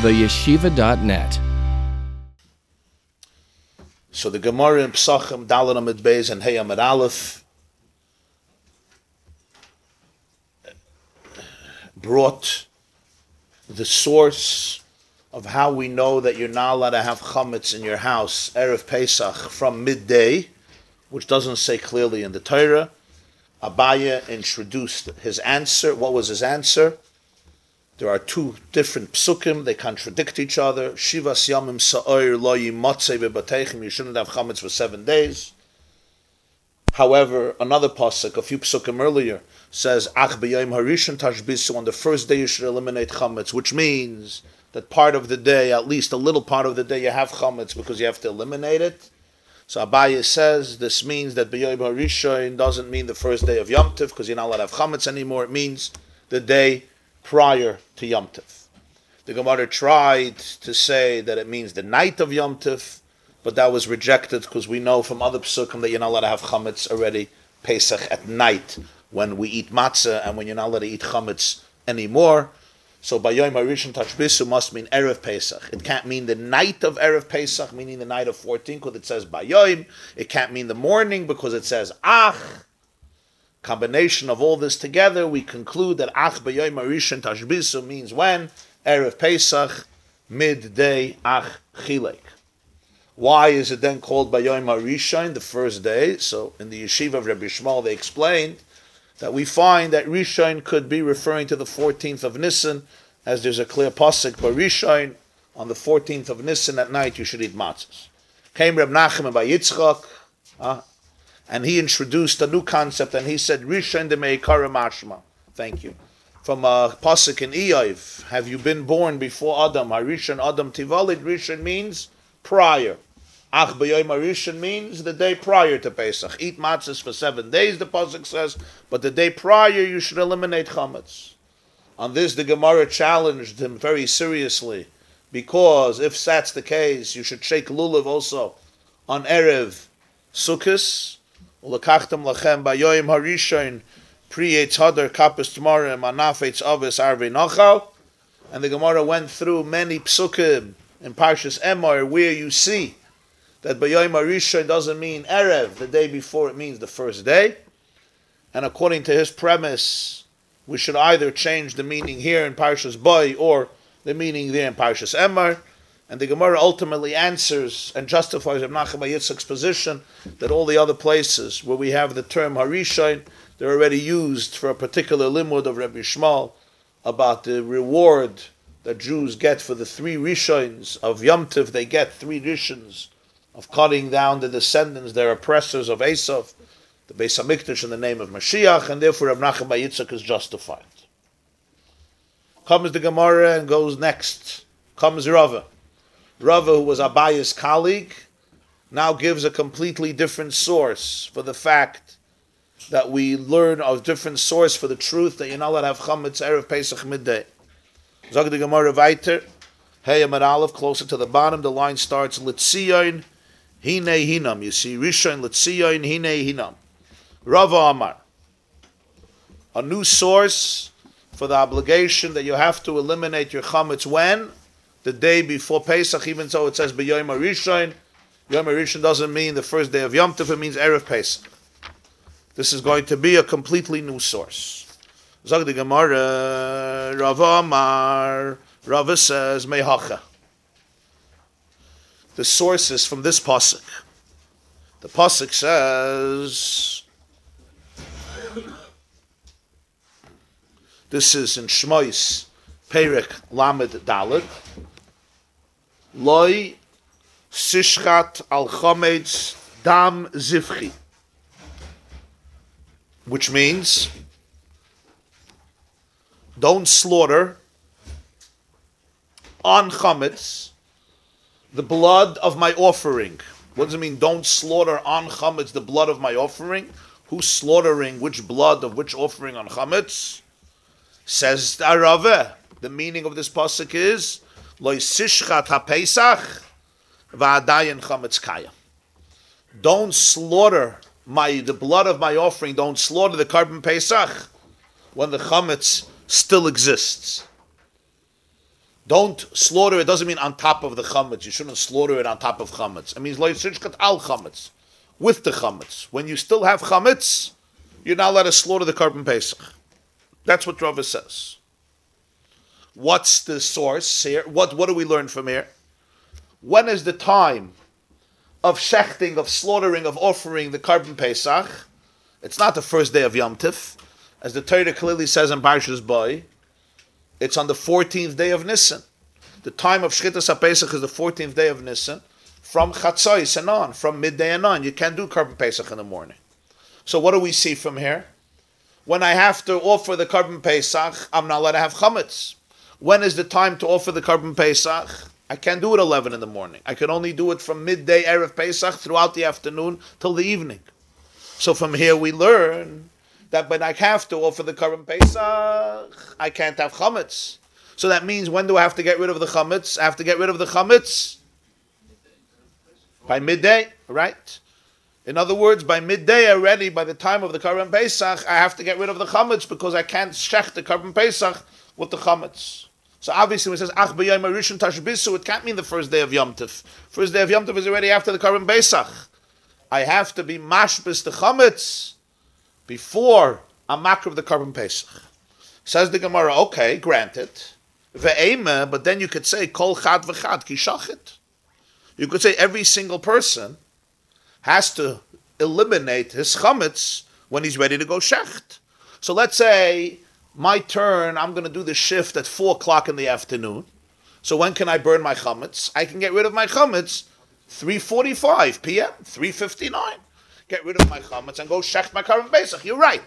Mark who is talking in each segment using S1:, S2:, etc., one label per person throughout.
S1: theyeshiva.net.
S2: So the Gemarah Pesachim, Dalet Amid Beis and Hey Amid Aleph brought the source of how we know that you're not allowed to have chametz in your house, Erev Pesach, from midday, which doesn't say clearly in the Torah. Abaye introduced his answer. What was his answer? There are two different psukim, they contradict each other. Shivas yamim sa'oir lo yimatzei bebateichim, you shouldn't have chametz for 7 days. However, another pasuk, a few psukim earlier, says, Ach b'yayim harishon tashbisu, on the first day you should eliminate chametz, which means that part of the day, at least a little part of the day, you have chametz because you have to eliminate it. So Abaye says this means that b'yayim harishon doesn't mean the first day of Yom Tov because you're not allowed to have chametz anymore. It means the day prior to Yom Tov. The Gemarah tried to say that it means the night of Yom Tov, but that was rejected because we know from other psukim that you're not allowed to have chametz already Pesach at night when we eat matzah and when you're not allowed to eat chametz anymore. So Bayom Harishon Tashbisu must mean Erev Pesach. It can't mean the night of Erev Pesach, meaning the night of 14, because it says Bayom. It can't mean the morning because it says Ach. Combination of all this together, we conclude that Ach Bayom Harishon Tashbisu means when? Erev Pesach, midday, Ach Chilek. Why is it then called Bayom Harishon, the first day? So in the yeshiva of Rabbi Shmuel, they explained that we find that Rishon could be referring to the 14th of Nisan, as there's a clear pasuk, but Rishon, on the 14th of Nisan at night, you should eat matzahs. Came Reb Nachman by Yitzchak, and he introduced a new concept, and he said, Rishon de meikara mashma. Thank you. From a pasuk in Erev, have you been born before Adam? Harishon Adam Tivalid, Rishon means prior. Ach b'yom harishon means the day prior to Pesach. Eat matzahs for 7 days, the pasuk says, but the day prior you should eliminate chametz. On this, the Gemarah challenged him very seriously, because if that's the case, you should shake lulav also on Erev Sukkos. Ulakachtem lachem b'yom harishon pri etz hadar kapis tamarim anaf etz avis arvei nachal. And the Gemarah went through many psukim in Parshas Emor where you see that B'yom Harishon doesn't mean Erev, the day before, it means the first day. And according to his premise, we should either change the meaning here in Parshas Boy or the meaning there in Parshas Emor. And the Gemarah ultimately answers and justifies Reb Nachman bar Yitzchak's position that all the other places where we have the term Harishon, they're already used for a particular limud of Rabbi Shmuel about the reward that Jews get for the 3 Rishons of Yom Tov. They get 3 Rishons of cutting down the descendants, their oppressors of Esav, the Beis HaMikdash in the name of Mashiach, and therefore Reb Nachman bar Yitzchak is justified. Comes the Gemarah and goes next. Comes Rava. Rava, who was Abaye's colleague, now gives a completely different source for the fact that we learn a different source for the truth that you're not allowed to have chametz Erev Pesach midday. Zog the Gemarah weiter, Hey Amar Aleph, closer to the bottom, the line starts, Litzion Hine Hinam. You see, Rishon Litzion Hine Hinam. Rava Amar. A new source for the obligation that you have to eliminate your chametz when? The day before Pesach, even though it says B'yom Harishon. Yom Harishon doesn't mean the first day of Yom Tov, it means Erev Pesach. This is going to be a completely new source. Zog the Gemarah, Rava Amar. Rava says, Mehacha. The source is from this pasuk. The pasuk says, this is in Shmois, Perek Lamed Dalet, Loi Sishchat al Chometz Dam Zivchi, which means, don't slaughter on chametz the blood of my offering. What does it mean? Don't slaughter on chametz the blood of my offering. Who's slaughtering which blood of which offering on chametz? Says the Rava. The meaning of this pasuk is Lo sishchat haPesach va'adayin chametz kaya. Don't slaughter the blood of my offering. Don't slaughter the carbon Pesach when the chametz still exists. Don't slaughter it. Doesn't mean on top of the chametz. You shouldn't slaughter it on top of chametz. It means lo yisishchat al chametz, with the chametz. When you still have chametz, you're not allowed to slaughter the Korban Pesach. That's what Rava says. What's the source here? What do we learn from here? When is the time of shechting, of slaughtering, of offering the Korban Pesach? It's not the first day of Yom Tif. As the Torah clearly says in Parshas Beis, it's on the 14th day of Nisan. The time of Shchitas HaPesach is the 14th day of Nisan, from Chatzos and on, from midday and on. You can't do Korban Pesach in the morning. So what do we see from here? When I have to offer the Korban Pesach, I'm not allowed to have chametz. When is the time to offer the Korban Pesach? I can't do it 11 in the morning. I can only do it from midday Erev Pesach throughout the afternoon till the evening. So from here we learn that when I have to offer the Korban Pesach, I can't have chametz. So that means, when do I have to get rid of the chametz? I have to get rid of the chametz by midday, right? In other words, by midday already, by the time of the Korban Pesach, I have to get rid of the chametz because I can't shech the Korban Pesach with the chametz. So obviously when it says, Ach b'yom harishon Tashbisu, it can't mean the first day of Yom Tif. First day of Yom Tif is already after the Korban Pesach. I have to be mashbis the chametz before a makr of the Korban Pesach. Says the Gemarah, okay, granted. Ve'ema, but then you could say, kol chad v'chad ki shachit. You could say every single person has to eliminate his chametz when he's ready to go shecht. So let's say my turn, I'm going to do the shift at 4 o'clock in the afternoon. So when can I burn my chametz? I can get rid of my chametz 3:45 p.m., 3:59. Get rid of my chametz and go shecht my Korban Pesach. You're right.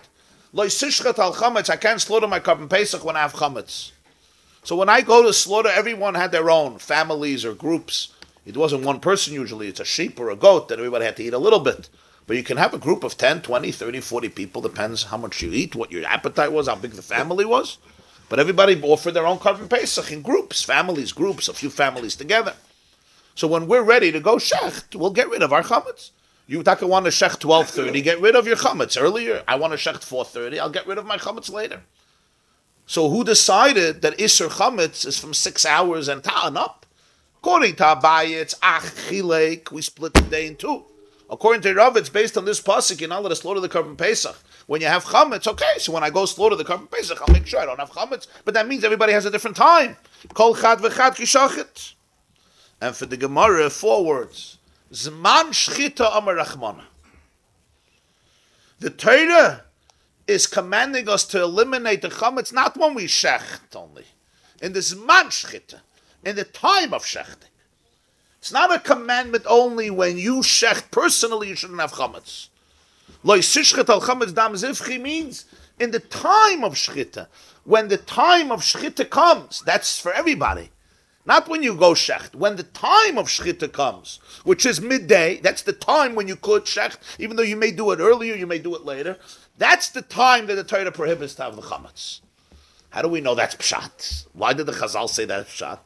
S2: Lo yisishchat al chametz. I can't slaughter my Korban Pesach when I have chametz. So when I go to slaughter, everyone had their own families or groups. It wasn't one person usually. It's a sheep or a goat that everybody had to eat a little bit. But you can have a group of 10, 20, 30, 40 people. Depends how much you eat, what your appetite was, how big the family was. But everybody offered their own Korban Pesach in groups, families, groups, a few families together. So when we're ready to go shecht, we'll get rid of our chametz. You Taka want to shecht 12:30, get rid of your chametz earlier. I want to shecht 4:30, I'll get rid of my chametz later. So who decided that Isser chametz is from 6 hours and up? According to Abai, it's ach chilek, we split the day in two. According to Rav, it's based on this pasuk, you're not allowed to slaughter the Korban Pesach. When you have chametz, okay, so when I go slaughter the Korban Pesach, I'll make sure I don't have chametz. But that means everybody has a different time. Kol chad v'chad ki shachit. And for the Gemarah, 4 words. Zman shchita amar Rachmana. The Torah is commanding us to eliminate the chametz not when we shecht only. In the Zman shchita. In the time of shechting. It's not a commandment only when you shecht personally, you shouldn't have chametz. Lo yisishchet al chametz dam zivchi means in the time of shchita. When the time of shchita comes, that's for everybody. Not when you go shecht. When the time of shchita comes, which is midday, that's the time when you could shecht, even though you may do it earlier, you may do it later. That's the time that the Torah prohibits to have the chametz. How do we know that's pshat? Why did the Chazal say that's pshat?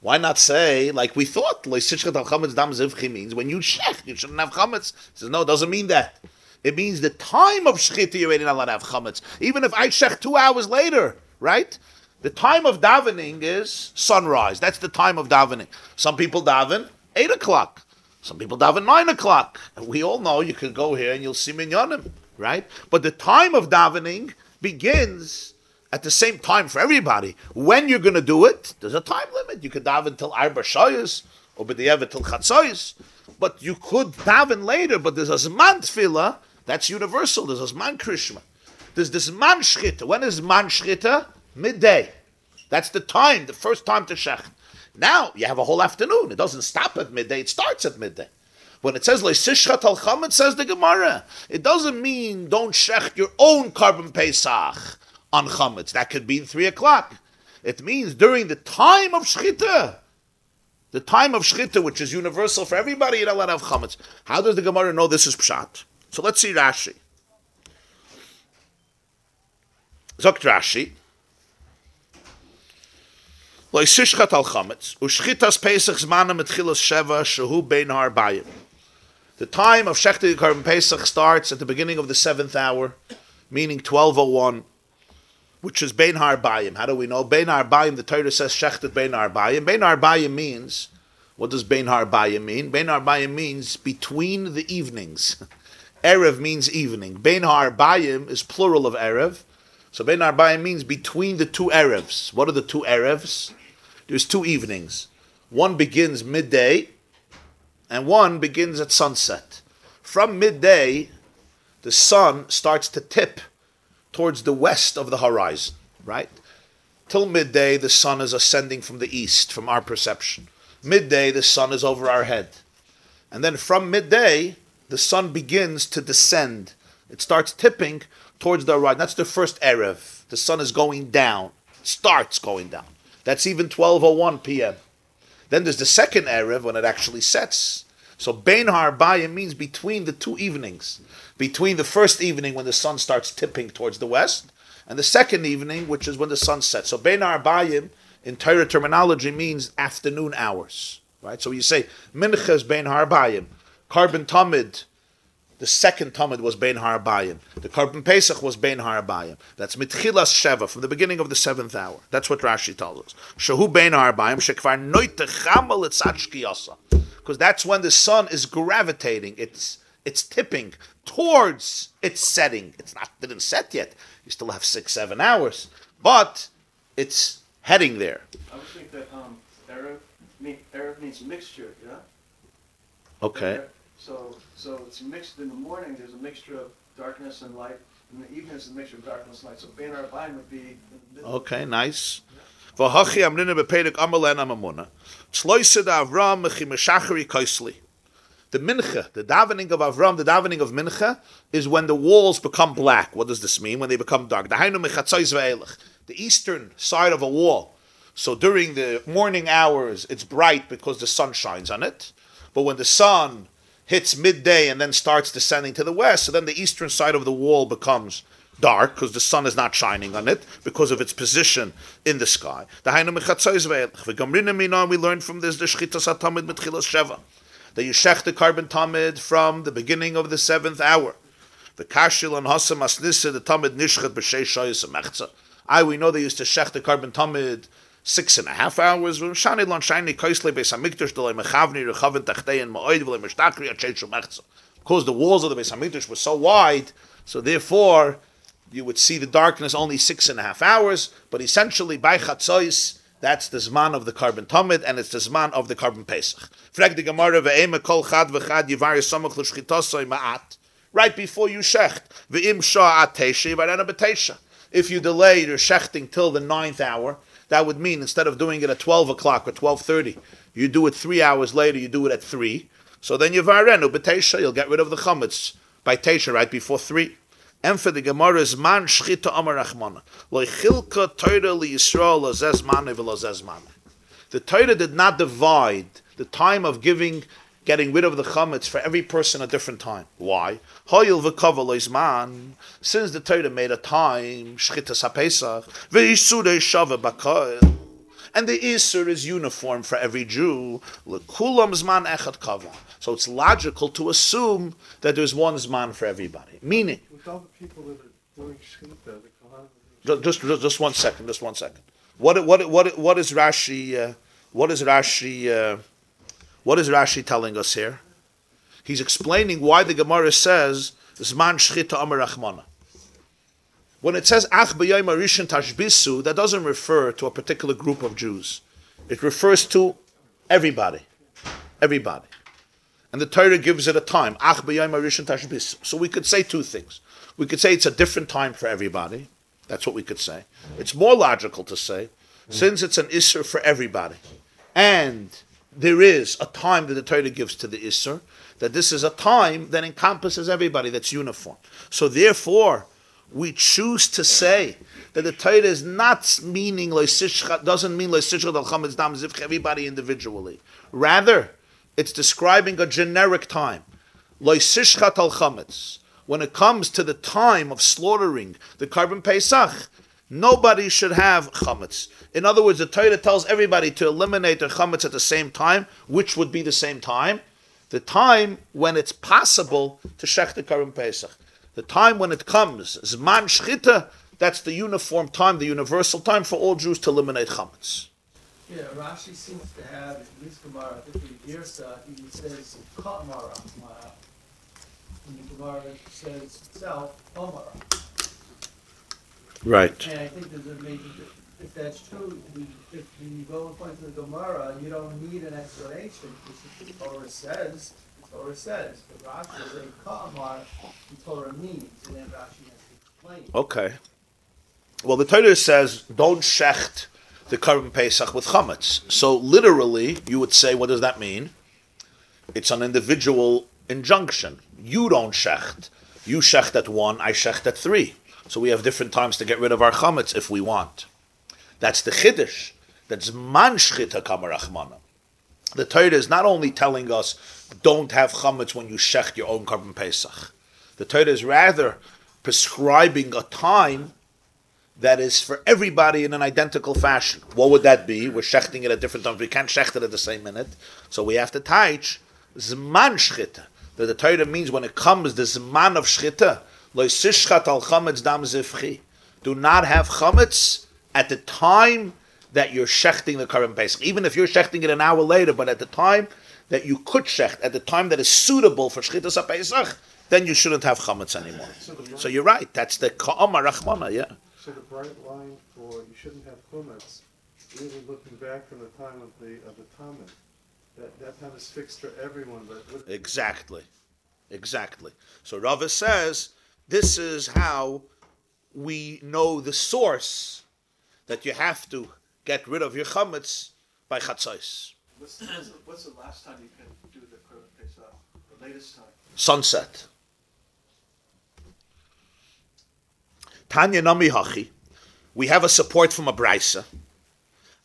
S2: Why not say, like we thought, means when you shecht, you shouldn't have chametz. He says, no, it doesn't mean that. It means the time of shchita, you're already not allowed to have chametz. Even if I shecht 2 hours later, right? The time of davening is sunrise. That's the time of davening. Some people daven 8 o'clock. Some people daven 9 o'clock. And we all know you can go here and you'll see minyanim, right? But the time of davening begins at the same time for everybody. When you're going to do it, there's a time limit. You could daven till Arba Shayas, or b'di'evet till Chatzayas. But you could daven later, but there's a Zman Tefillah, that's universal. There's a Zman Krishma. There's this Zman Shchita. When is Zman Shchita? Midday. That's the time, the first time to shech. Now, you have a whole afternoon. It doesn't stop at midday, it starts at midday. When it says, Le'sishchat al chametz, says the Gemarah, it doesn't mean don't shech your own Korban Pesach on chametz. That could be 3 o'clock. It means during the time of shchita. The time of shchita, which is universal for everybody, you're not allowed to have chametz. How does the Gemarah know this is pshat? So let's see Rashi. Zokt Rashi. Le'sishchat al chametz. U'shchitas Pesach zmanam etchilas sheva shehu bein ha'arbayim. The time of shechting Korban Pesach starts at the beginning of the 7th hour, meaning 12:01. which is Bein HaArbayim. How do we know? Bein HaArbayim, the Torah says Shechted Bein HaArbayim. Bein HaArbayim means, what does Bein HaArbayim mean? Bein HaArbayim means between the evenings. Erev means evening. Bein HaArbayim is plural of Erev. So Bein HaArbayim means between the two Erevs. What are the two Erevs? There's two evenings. One begins midday, and one begins at sunset. From midday, the sun starts to tip towards the west of the horizon, right? Till midday, the sun is ascending from the east, from our perception. Midday, the sun is over our head. And then from midday, the sun begins to descend. It starts tipping towards the horizon. That's the first Erev. The sun is going down, starts going down. That's even 12:01 p.m. Then there's the second Erev when it actually sets. So Bein HaArbayim means between the two evenings. Between the first evening when the sun starts tipping towards the west, and the second evening, which is when the sun sets. So Bein HaArbayim, in Torah terminology, means afternoon hours. Right? So you say, Minchas Bein HaArbayim. Carbon Tamid, the second Tamid was Bein HaArbayim. The Carbon Pesach was Bein HaArbayim. That's Mitchilas Sheva, from the beginning of the 7th hour. That's what Rashi tells us. Shehu Bein HaArbayim, Shekvar Noite Chamal Etzachki Yasa. Because that's when the sun is gravitating. It's tipping towards its setting. Didn't set yet. You still have 6-7 hours. But it's heading there.
S1: I would think that Erev means mixture, yeah?
S2: Okay.
S1: So it's mixed in the morning. There's a mixture of darkness and light. In the evening, it's a mixture of darkness and light. So Bein HaArbayim would be in the middle. Okay,
S2: nice. V'hachi amrina b'peirik amalan amamuna. Tzloised Avram mechimeshachari koisli. The mincha, the davening of Avram, the davening of mincha, is when the walls become black. What does this mean? When they become dark. The eastern side of a wall. So during the morning hours, it's bright because the sun shines on it. But when the sun hits midday and then starts descending to the west, so then the eastern side of the wall becomes dark because the sun is not shining on it because of its position in the sky. We learned from this the Shchitas HaTamid Mitchilas Sheva, that you shech the carbon tamid from the beginning of the 7th hour. The kashil and hasam asnisa the tamid nishchat b'shei shoyes mechza. We know they used to shech the carbon tamid 6.5 hours. Shani lon shani koisle beis hamikdash delay mechavni rechaven tachtei and ma'oid v'le mishtachri atcheishu mechza. Because the walls of the beis hamikdash were so wide, so therefore you would see the darkness only 6.5 hours. But essentially by chatzois, that's the Zman of the Carbon Tamid, and it's the Zman of the Carbon Pesach. Frag the Gemarah ve'ema kol chad v'chad yivar yisomach l'shchitosoi ma'at. Right before you shecht. Ve'im sha'at teisha yivarena b'teisha. If you delay your shechting till the 9th hour, that would mean instead of doing it at 12 o'clock or 12:30, you do it 3 hours later, you do it at 3. So then yivarenu b'teisha, you'll get rid of the chametz by teisha right before 3. And for the Gemarah is man shchita amar rachmana. Lo chilka Torah li Yisrael lo zez maneh v'lo zez maneh. The Torah did not divide the time of getting rid of the chametz for every person a different time. Why? Hoyil v'kava lo izman. Since the Torah made a time, shchitas haPesach, v'yisudei shava b'koil, and the Isur is uniform for every Jew. L'kulam zman echad kava. So it's logical to assume that there's one zman for everybody. Meaning,
S1: with all the people that are doing shchita, the kohanim.
S2: Just 1 second. What is Rashi? What is Rashi telling us here? He's explaining why the Gemarah says zman shchita amar rachmana. When it says ach b'yom harishon tashbisu, that doesn't refer to a particular group of Jews. It refers to everybody. Everybody. And the Torah gives it a time. Ach b'yom harishon tashbisu. So we could say two things. We could say it's a different time for everybody. That's what we could say. It's more logical to say, since it's an Isser for everybody, and there is a time that the Torah gives to the Isser, that this is a time that encompasses everybody, that's uniform. So therefore, we choose to say that the Torah is not meaning doesn't mean everybody individually. Rather, it's describing a generic time. When it comes to the time of slaughtering the Carbon Pesach, nobody should have chametz. In other words, the Torah tells everybody to eliminate their chametz at the same time. Which would be the same time? The time when it's possible to shech the Carbon Pesach. The time when it comes, Zman Shchita, that's the uniform time, the universal time for all Jews to eliminate chametz.
S1: Yeah, Rashi seems to have, at least Gemarah, I think the Girsa, he says, Ka'amara. And the Gemarah says itself, Omara.
S2: Right.
S1: And I think there's a major, if that's true, if you go according to the Gemarah, you don't need an explanation. The Torah says. The Rashi will say, Ka'amar, the Torah means, and then Rashi has to explain.
S2: Okay. Well, the Torah says, don't shecht the Korban Pesach with chametz. So literally, you would say, what does that mean? It's an individual injunction. You don't shecht. You shecht at 1, I shecht at 3. So we have different times to get rid of our chametz if we want. That's the chiddush. That's man shchita kamarachmana. The Torah is not only telling us, don't have chametz when you shecht your own Korban Pesach. The Torah is rather prescribing a time that is for everybody in an identical fashion. What would that be? We're shechting it at different times. We can't shecht it at the same minute. So we have to teach zman shchita. That the Torah means when it comes the zman of shchita, lo sishchat al chametz dam zivchi. Do not have chametz at the time that you're shechting the Korban Pesach. Even if you're shechting it an hour later, but at the time that you could shecht, at the time that is suitable for shchitas HaPesach, then you shouldn't have chametz anymore. So you're right. That's the ka'amar rachmana, yeah.
S3: So the bright line for you shouldn't have chametz, really looking back from the time of the Talmud, that time is fixed for everyone. But
S2: Exactly. So Rava says this is how we know the source that you have to get rid of your chametz by chatzos.
S1: What's the last time you can do the Korban Pesach? The latest time?
S2: Sunset. Tanya nami hachi. We have a support from a brisa.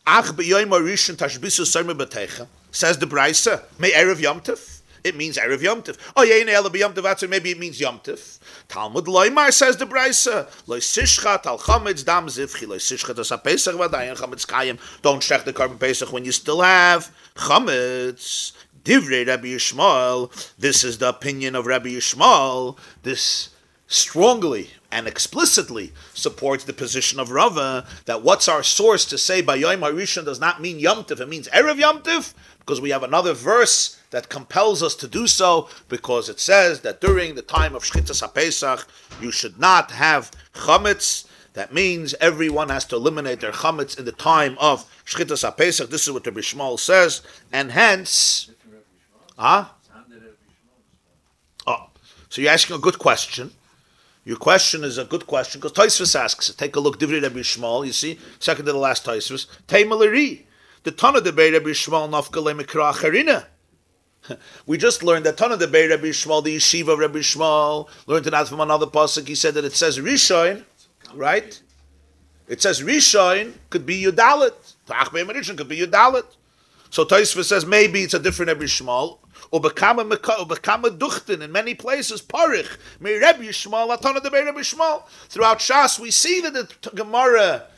S2: Ach b'yoyim harishon tashbisu somer b'teicha. Says the brisa, may Erev Yom Tov. It means Erev Yom Tov. Oh, yein ela b'Yom Tov atzur. Maybe it means Yom Tov. Talmud loymar, says the brisa, lo sishchat al chametz dam zivchi, lo sishchat as ha-pesach v'adayin chametz kayim. Don't shech the Korban Pesach when you still have chametz. Divrei Rabbi Yishmael. This is the opinion of Rabbi Yishmael. This strongly and explicitly supports the position of Rava that what's our source to say by Yom HaRishon does not mean Yom Tov, it means Erev Yom Tov, because we have another verse that compels us to do so, because it says that during the time of Shchitas HaPesach you should not have chametz. That means everyone has to eliminate their chametz in the time of Shchitas HaPesach. This is what Rabbi Shmuel says, and hence... so you're asking a good question. Your question is a good question, because Tosfos asks it. Take a look, Divrei Rabbi Shmuel, you see, second to the last Tosfos. Teimalari, the Tana de Bei Rabbi Shmuel nafkale mikra acharina. We just learned that Tana de Bei Rabbi Shmuel, the yeshiva of Rabbi Shmuel, learned it out from another pasuk. He said that it says Rishon, right? It says Rishon could be Yudalit. Ta'ach Be'em Rishon could be Yudalit. So Tosfos says maybe it's a different Rabbi Shmuel. Ubekama duchten in many places parich me Rabbi Yishmael atana de Rabbi Yishmael. Throughout Shas we see that the Gemara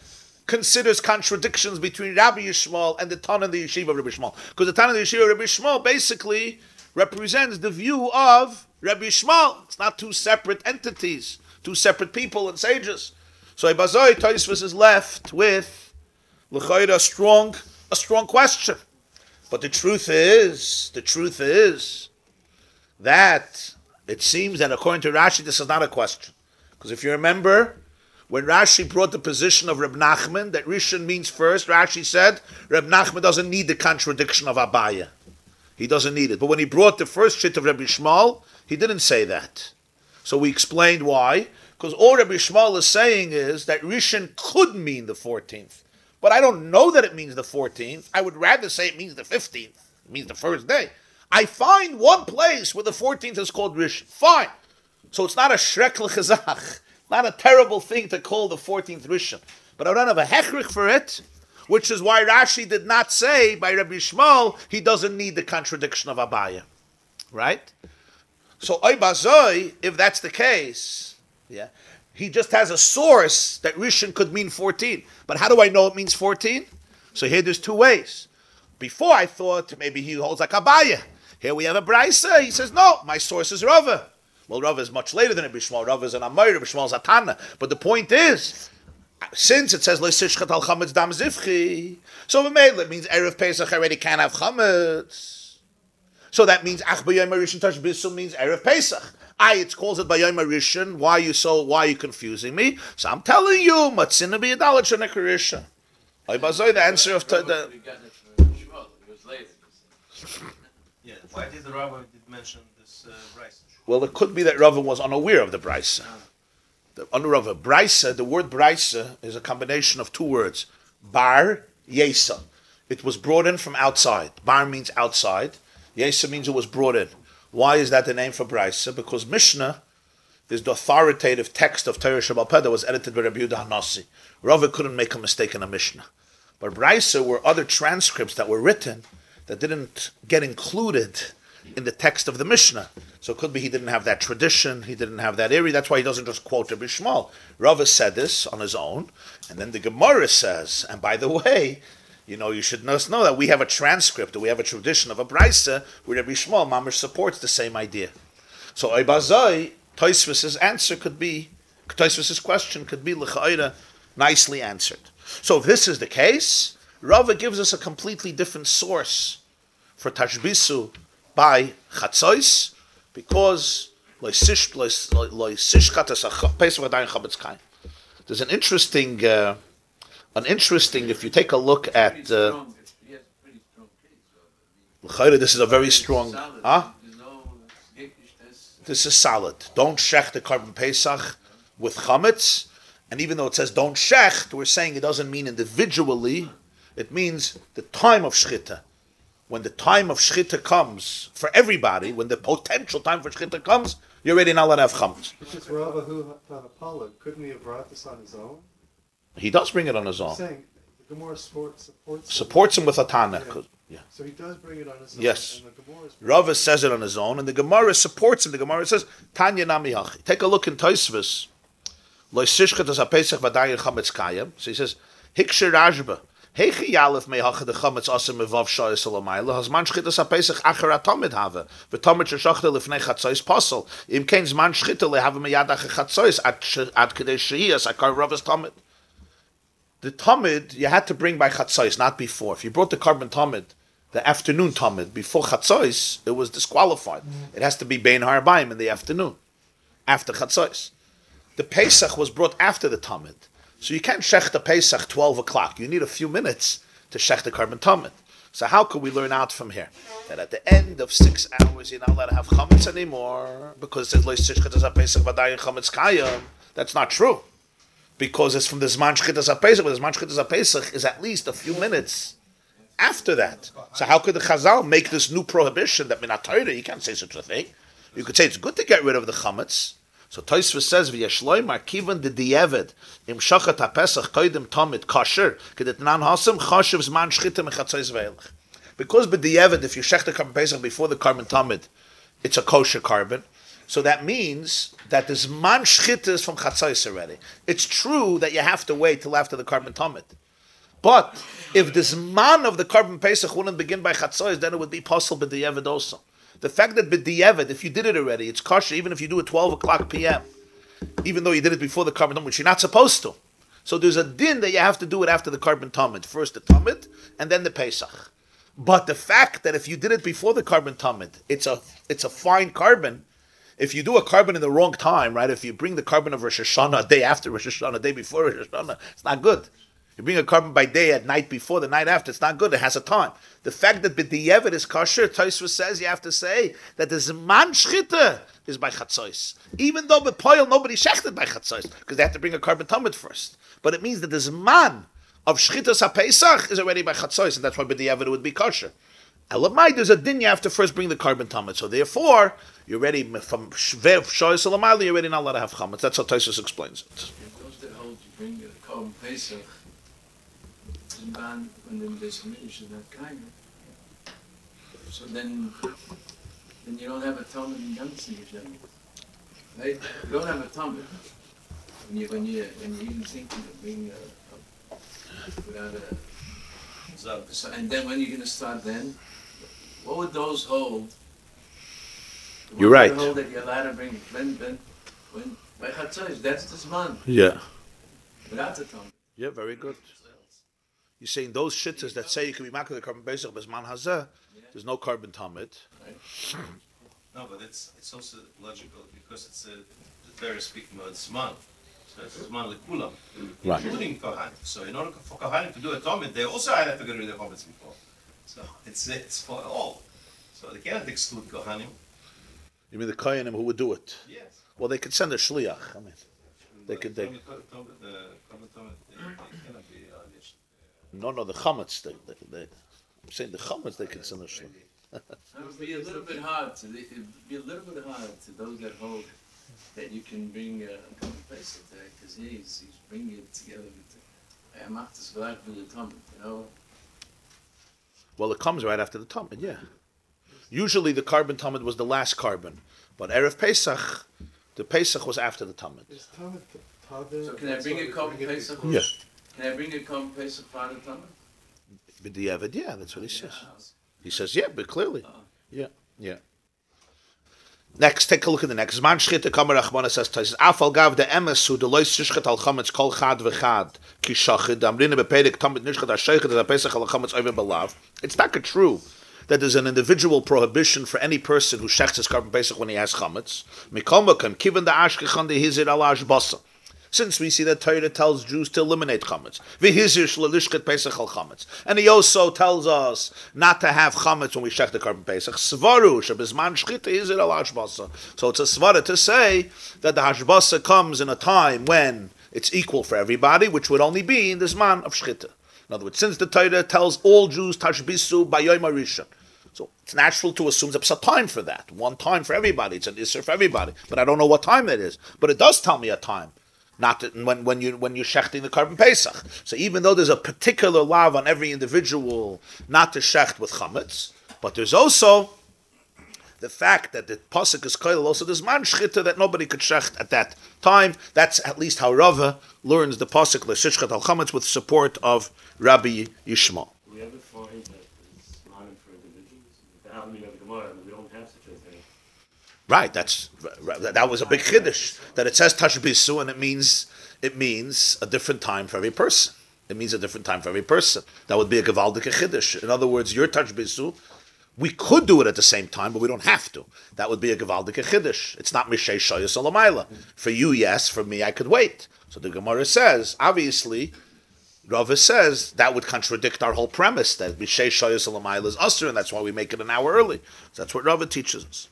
S2: considers contradictions between Rabbi Yishmael and the Tana and the Yeshiva of Rabbi Yishmael, because the Tana and the Yeshiva of Rabbi Yishmael basically represents the view of Rabbi Yishmael. It's not two separate entities, two separate people and sages. So Ibazoi Tosfos is left with l'chayra a strong question. But the truth is that it seems that according to Rashi, this is not a question. Because if you remember, when Rashi brought the position of Reb Nachman, that Rishon means first, Rashi said, Reb Nachman doesn't need the contradiction of Abaya. He doesn't need it. But when he brought the first shit of Rabbi Shmuel, he didn't say that. So we explained why. Because all Rabbi Shmuel is saying is that Rishon could mean the 14th. But I don't know that it means the 14th. I would rather say it means the 15th. It means the first day. I find one place where the 14th is called Rishon. Fine. So it's not a shrek l'chazach. Not a terrible thing to call the 14th Rishon. But I don't have a hechrich for it, which is why Rashi did not say by Rabbi Shmuel he doesn't need the contradiction of Abaya. Right? So Oibazoi, if that's the case, yeah, he just has a source that Rishon could mean 14. But how do I know it means 14? So here there's two ways. Before I thought maybe he holds like Abaya. Here we have a Brisa. He says, no, my source is Rava. Well, Rav is much later than Rabbi Shmuel. Rav is an Amayr, Rabbi Shmuel is a Tana. But the point is, since it says Leisishchat al chametz dam zivchi, so it means Erev Pesach already can't have chametz. So that means Ach b'yom harishon Tashbisu means Erev Pesach. It calls it b'yom harishon. Why are you confusing me? So I'm telling you, matzina b'yadalat shenekarisha. The answer of the.
S4: Yeah, why did the Rabbi mention this Bryce?
S2: Well, it could be that Rava was unaware of the Bryce. Unaware of Bryce. The word Bryce is a combination of two words. Bar, Yesa. It was brought in from outside. Bar means outside. Yesa means it was brought in. Why is that the name for Bryce? Because Mishnah is the authoritative text of Torah Shabbat that was edited by Rabbi Yehuda Hanassi. Rava couldn't make a mistake in a Mishnah. But Bryce were other transcripts that were written that didn't get included in the text of the Mishnah. So it could be he didn't have that tradition, he didn't have that area. That's why he doesn't just quote Rabbi Shmuel. Rava said this on his own, and then the Gemarah says, and by the way, you should know that we have a transcript, or we have a tradition of a Brisa where Rabbi Shmuel Mamash supports the same idea. So Oibazai, Tosfos's question could be l'cha'ira nicely answered. So if this is the case, Rava gives us a completely different source for Tashbisu by Chatzos, because there's an interesting, if you take a look at, this is a very strong, this is solid. Don't shech the carbon Pesach with chametz, and even though it says don't shecht, we're saying it doesn't mean individually, it means the time of shchita. When the time of shchita comes for everybody, when the potential time for shchita comes, you're already not allowed to have chametz.
S3: Because Rava who Apollo, couldn't he have brought this on his own?
S2: He does bring it on his own.
S3: I'm saying the Gemarah
S2: supports him with a Tana.
S3: Yeah. So he does bring it on his own.
S2: Yes. Rava says it on his own, and the Gemarah supports him. The Gemarah says, Tanya nami hachi. Take a look in Teves. Lo sishchet as a Pesach v'dayin chametz kayim. So he says, Hiksher Rashba. Heichi yalef mei hacha de chametz asim mevav shayis alamayla. Hazman shchitas ha-Pesach acher atomid have. V'tomid sheshachta lefnei chatzois posel. Im kein zman shchita lehave meyad acher chatzois ad kedei sheyas akar Rava's tomid. The tomid you had to bring by chatzois, not before. If you brought the carbon tomid, the afternoon tomid, before chatzois, it was disqualified. It has to be bein harbaim in the afternoon, after chatzois. The Pesach was brought after the tomid. So you can't shech the Pesach 12 o'clock. You need a few minutes to shech the carbon tomid. So how could we learn out from here? That at the end of 6 hours, you're not allowed to have chametz anymore, because it says, Lo sishchet as Pesach v'dayin chametz kayim. That's not true. Because it's from the Zman Shchitas HaPesach, but the Zman Shchitas HaPesach is at least a few minutes after that. So how could the Chazal make this new prohibition that Minat Torah, you can't say such a thing. You could say it's good to get rid of the chametz. So Tosfos says, V'yeshloi markivan de dieved, im shachat HaPesach koidim tomid kosher, kedet nan hasem chashiv Zman Shchita mechatzois ve'elach. Because b'dieved, if you shech the carbon Pesach before the carbon tomid, it's a kosher carbon. So that means that the Zman Shchita is from Chatzos already. It's true that you have to wait till after the carbon tomid. But if the Zman of the carbon Pesach wouldn't begin by Chatzos, then it would be possible b'di'evid also. The fact that b'di'evid, if you did it already, it's kosher, even if you do it 12 o'clock p.m., even though you did it before the carbon tomid, which you're not supposed to. So there's a din that you have to do it after the carbon tomid. First the tomid, and then the Pesach. But the fact that if you did it before the carbon tomid, it's a fine carbon. If you do a carbon in the wrong time, right? If you bring the carbon of Rosh Hashanah a day after Rosh Hashanah, a day before Rosh Hashanah, it's not good. You bring a carbon by day at night before, the night after, it's not good. It has a time. The fact that b'di'evid is kosher, Tosfos says you have to say that the Zman Shchita is by Chatzos. Even though b'poil nobody shechted by Chatzos, because they have to bring a carbon tomid first. But it means that the Zman of Shchitas HaPesach is already by Chatzos, and that's why b'di'evid would be kosher. Elamai, there's a din you have to first bring the carbon tomid. So therefore, you're ready from Shvev Shoyes Elamai, you're already not allowed to have chametz. That's how Tosfos explains it.
S5: Those that hold you bring the carbon Pesach, when they finish in that kind. So then you don't have a tomid in Yamsi, right? You don't have a tomid when you even thinking of being without a. So, and then when you're going to start then? What would those hold
S2: You're right.
S5: Hold that you're allowed to bring when by Chatzos, that's the Zman.
S2: Yeah.
S5: Without the tongue.
S2: Yeah, very good. You're saying those shittas that say you can be makar the carbon Pesach b'zman hazeh, there's no carbon tamid.
S4: No, but it's also logical because it's a very speaking about Zman. So it's Zman lekulam,
S2: Right.
S4: including Kohanim. So in order for Kohanim to do a Talmud, they also have to get rid of Hobbits before. So it's for all. So they cannot exclude Kohanim.
S2: You mean the Kohanim who would do it?
S4: Yes.
S2: Well, they could send a shliach. I mean, they could.
S4: The cannot be
S2: No, the chametz. I'm saying the chametz they could send a shliach.
S5: It would be a little bit hard to those that hold that you can bring a couple places there because he's bringing it together with I macht das gleich with the Talmud, you know.
S2: Well, it comes right after the Talmud, yeah. Usually the carbon Talmud was the last carbon, but Erev Pesach, the Pesach was after the Talmud.
S3: Is Talmud Taveh?
S5: So can I bring a carbon Pesach?
S2: Yeah.
S5: Can I bring a carbon Pesach for the Talmud?
S2: With the Evid, yeah, that's what he says. He says, yeah, but clearly. Yeah. Next, take a look at the next. Zman shchita kamer Rachmana says, Afal gav de emesu de lois shchit al chametz kol chad v'chad ki shachid amrina bepedik tamid nishchat ha-shechit da pesach al chametz over belav. It's not true that there's an individual prohibition for any person who shechts his carbon pesach when he has chametz. Mikol makom kiven da ashkechan de hizir al ashbasa. Since we see that Torah tells Jews to eliminate chametz, v'hizir shlelishchet pesach al chametz, and he also tells us not to have chametz when we shech the carbon pesach. Svaru shebizman shchita hizir al hashbasa. So it's a svara to say that the hashbasa comes in a time when it's equal for everybody, which would only be in the zman of shchita. In other words, since the Torah tells all Jews Tashbisu b'yom harishon, so it's natural to assume there's a time for that. One time for everybody. It's an isser for everybody. But I don't know what time that is. But it does tell me a time. Not that when you're shechting the carbon Pesach. So even though there's a particular law on every individual not to shecht with chametz, but there's also the fact that the pasuk is koil also there's man shchita that nobody could shecht at that time. That's at least how Rava learns the pasuk l'shishchat al chametz with support of Rabbi Yishmael.
S6: We have a find that is not for individuals. The Almin of Gemarah, we don't have such a thing.
S2: Right, that was a big chiddush that it says Tashbisu and it means a different time for every person. It means a different time for every person. That would be a gevaldik chiddush. In other words, your Tashbisu, we could do it at the same time, but we don't have to. That would be a gevaldik chiddush. It's not mishei shoyos olamayla. For you, yes. For me, I could wait. So the Gemara says, obviously, Rava says that would contradict our whole premise that mishei shoyos olamayla is usher, and that's why we make it an hour early. So that's what Rava teaches us.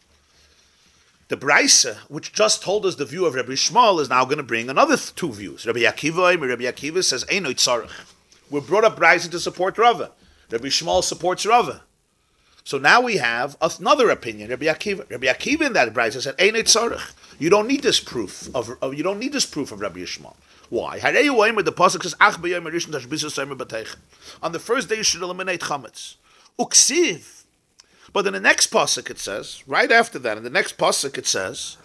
S2: The Braisa, which just told us the view of Rabbi Yishmael, is now going to bring another two views. Rabbi Akiva says, Eino tzarech. We're brought up Braisa to support Rava. Rabbi Yishmael supports Rava. So now we have another opinion, Rabbi Akiva. Rabbi Akiva in that Braisa said, Eino tzarech. You don't need this proof of Rabbi Yishmael. Why? The pasuk says, Ach b'yom harishon tashbisu somer b'teichem. On the first day you should eliminate chametz. Uksiv. But in the next pasuk it says, right after that, in the next pasuk it says,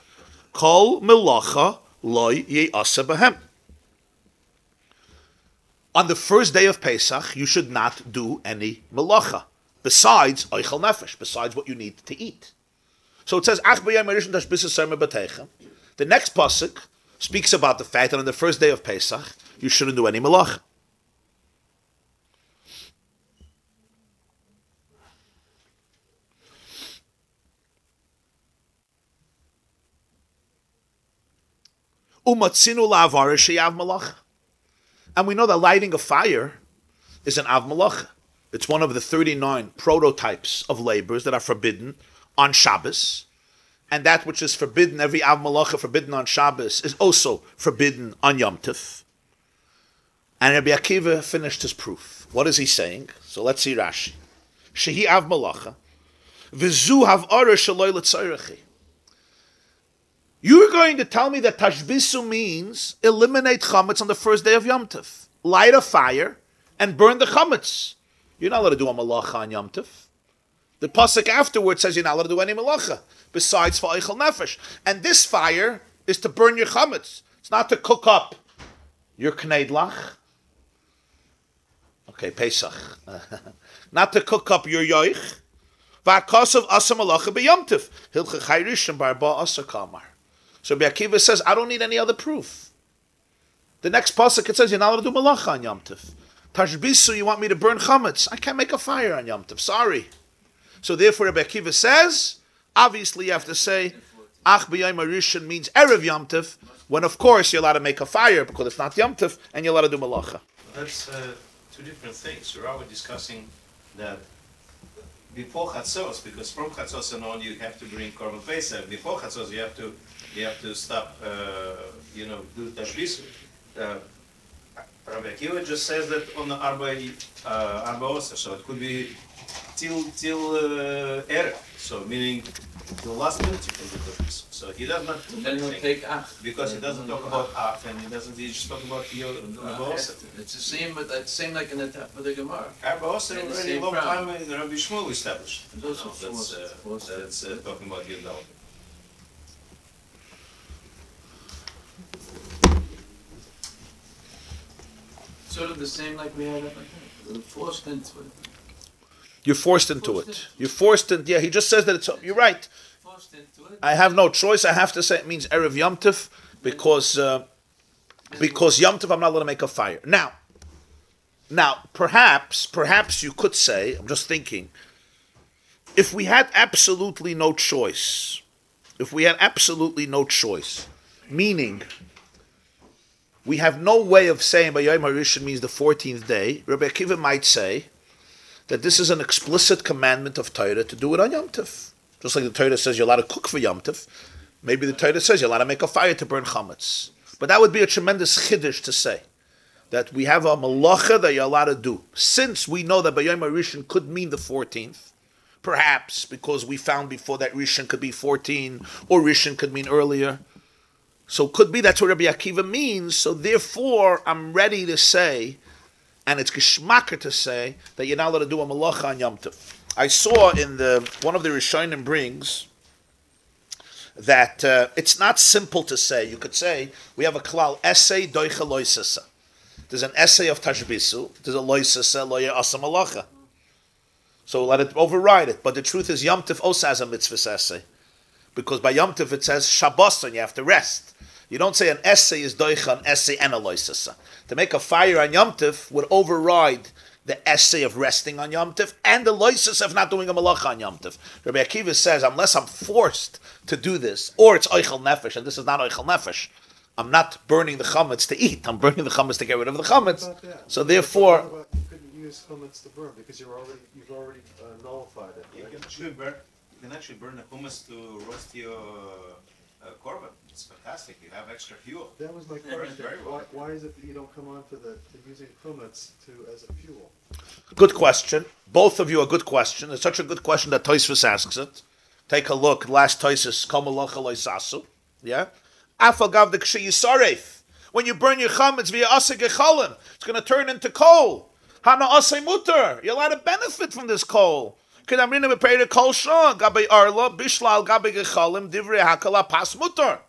S2: Kol melacha loy ye'asa b'hem. On the first day of Pesach, you should not do any melacha, besides oichel nefesh, besides what you need to eat. So it says, Ach b'yom harishon tashbisu somer b'teichem. The next pasuk speaks about the fact that on the first day of Pesach, you shouldn't do any melacha. And we know that lighting a fire is an av malacha. It's one of the 39 prototypes of labors that are forbidden on Shabbos. And that which is forbidden, every av malacha forbidden on Shabbos, is also forbidden on Yom Tov. And Rabbi Akiva finished his proof. What is he saying? So let's see Rashi. Shehi av malacha, v'zu hav ara shaloi l'tzayrechi. You're going to tell me that Tashbisu means eliminate chametz on the first day of Yom Tov. Light a fire and burn the chametz. You're not allowed to do a malacha on Yom Tov. The pasuk afterwards says you're not allowed to do any malacha, besides for eichel nefesh. And this fire is to burn your chametz. It's not to cook up your kneidlach. Okay, Pesach. Not to cook up your yoich. Va'akasav asa malacha b'yomtiv. Hilcha chayrishim barba asa kamar. So Rabbi Akiva says, I don't need any other proof. The next pasuk it says you're not allowed to do malacha on Yom Tov. Tashbisu, you want me to burn chametz? I can't make a fire on Yom Tov. Sorry. So therefore, Rabbi Akiva says, obviously you have to say, Ach b'yayim harishon means Erev Yom Tov, when of course you're allowed to make a fire because it's not Yom Tov, and you're allowed to do malacha.
S4: That's two different things. We're already discussing that before Chatzos, because from Chatzos and on you have to bring Korban Pesach. Before Chatzos you have to stop, do Tashbisu. Rabbi Akiva just says that on the Arba Oser, so it could be till Erev. So meaning the last minute you can do Tashbisu. So he does not do
S5: Then he'll
S4: anything
S5: take Ach.
S4: because he doesn't talk about Ach and he's just talking about Arba Oser.
S5: It's the same, but it's the same like in the top of the Gemara.
S4: Arba Oser
S5: And the
S4: already a
S5: same
S4: long
S5: problem.
S4: time in Rabbi Shmuel established.
S5: And those are
S4: That's talking about Yudal.
S5: Sort of the same like we had up there. We're forced into it.
S2: You're forced into it. You're forced in. Yeah, he just says that it's. You're right.
S5: Forced into it.
S2: I have no choice. I have to say it means Erev Yom Tov because Yom Tov I'm not allowed to make a fire. Now, perhaps you could say, I'm just thinking, if we had absolutely no choice, meaning we have no way of saying by Yom HaRishon means the 14th day, Rabbi Akiva might say that this is an explicit commandment of Torah to do it on Yom Tov. Just like the Torah says you're allowed to cook for Yom Tov, maybe the Torah says you're allowed to make a fire to burn chametz. But that would be a tremendous chiddush to say, that we have a malacha that you're allowed to do. Since we know that by Yom HaRishon could mean the 14th, perhaps because we found before that Rishon could be 14, or Rishon could mean earlier. So it could be that's what Rabbi Akiva means. So therefore, I'm ready to say, and it's geschmacker to say, that you're not allowed to do a malacha on Yom Tov. I saw in one of the Rishonim brings that it's not simple to say. You could say, we have a klal, essay doicha loisasa. There's an essay of Tashbisu, there's a loisasa, loya asa malacha. So let it override it. But the truth is, Yom Tov also has a mitzvah essay. Because by Yom Tov it says Shabbos and you have to rest. You don't say an essay is doicha, an essay and a loisasa. To make a fire on Yom Tov would override the essay of resting on Yom Tov and the loisasa of not doing a malacha on Yom Tov. Rabbi Akiva says, unless I'm forced to do this, or it's oichel nefesh, and this is not oichel nefesh, I'm not burning the chametz to eat. I'm burning the chametz to get rid of the chametz. So therefore,
S3: You couldn't use chametz to burn because you've already nullified it.
S4: You
S3: Right?
S4: can actually burn the hummus to roast your korban. It's fantastic. You have extra fuel.
S3: That was my
S4: Very
S3: question.
S4: well.
S3: Why is it that you don't come on to using chametz as a fuel?
S2: good question. Both of you are good question. It's such a good question that Teves asks it. Take a look. Last Teves, Kamalacha loisasu. Yeah? Afagav the k'shi yisaref. When you burn your chametz via asa gechalim, it's going to turn into coal. Hana asa muter. You're allowed to benefit from this coal. Kedamrina bepeira kol shon gabe arla bishlal gabe gechalim divrei hakala pas muter.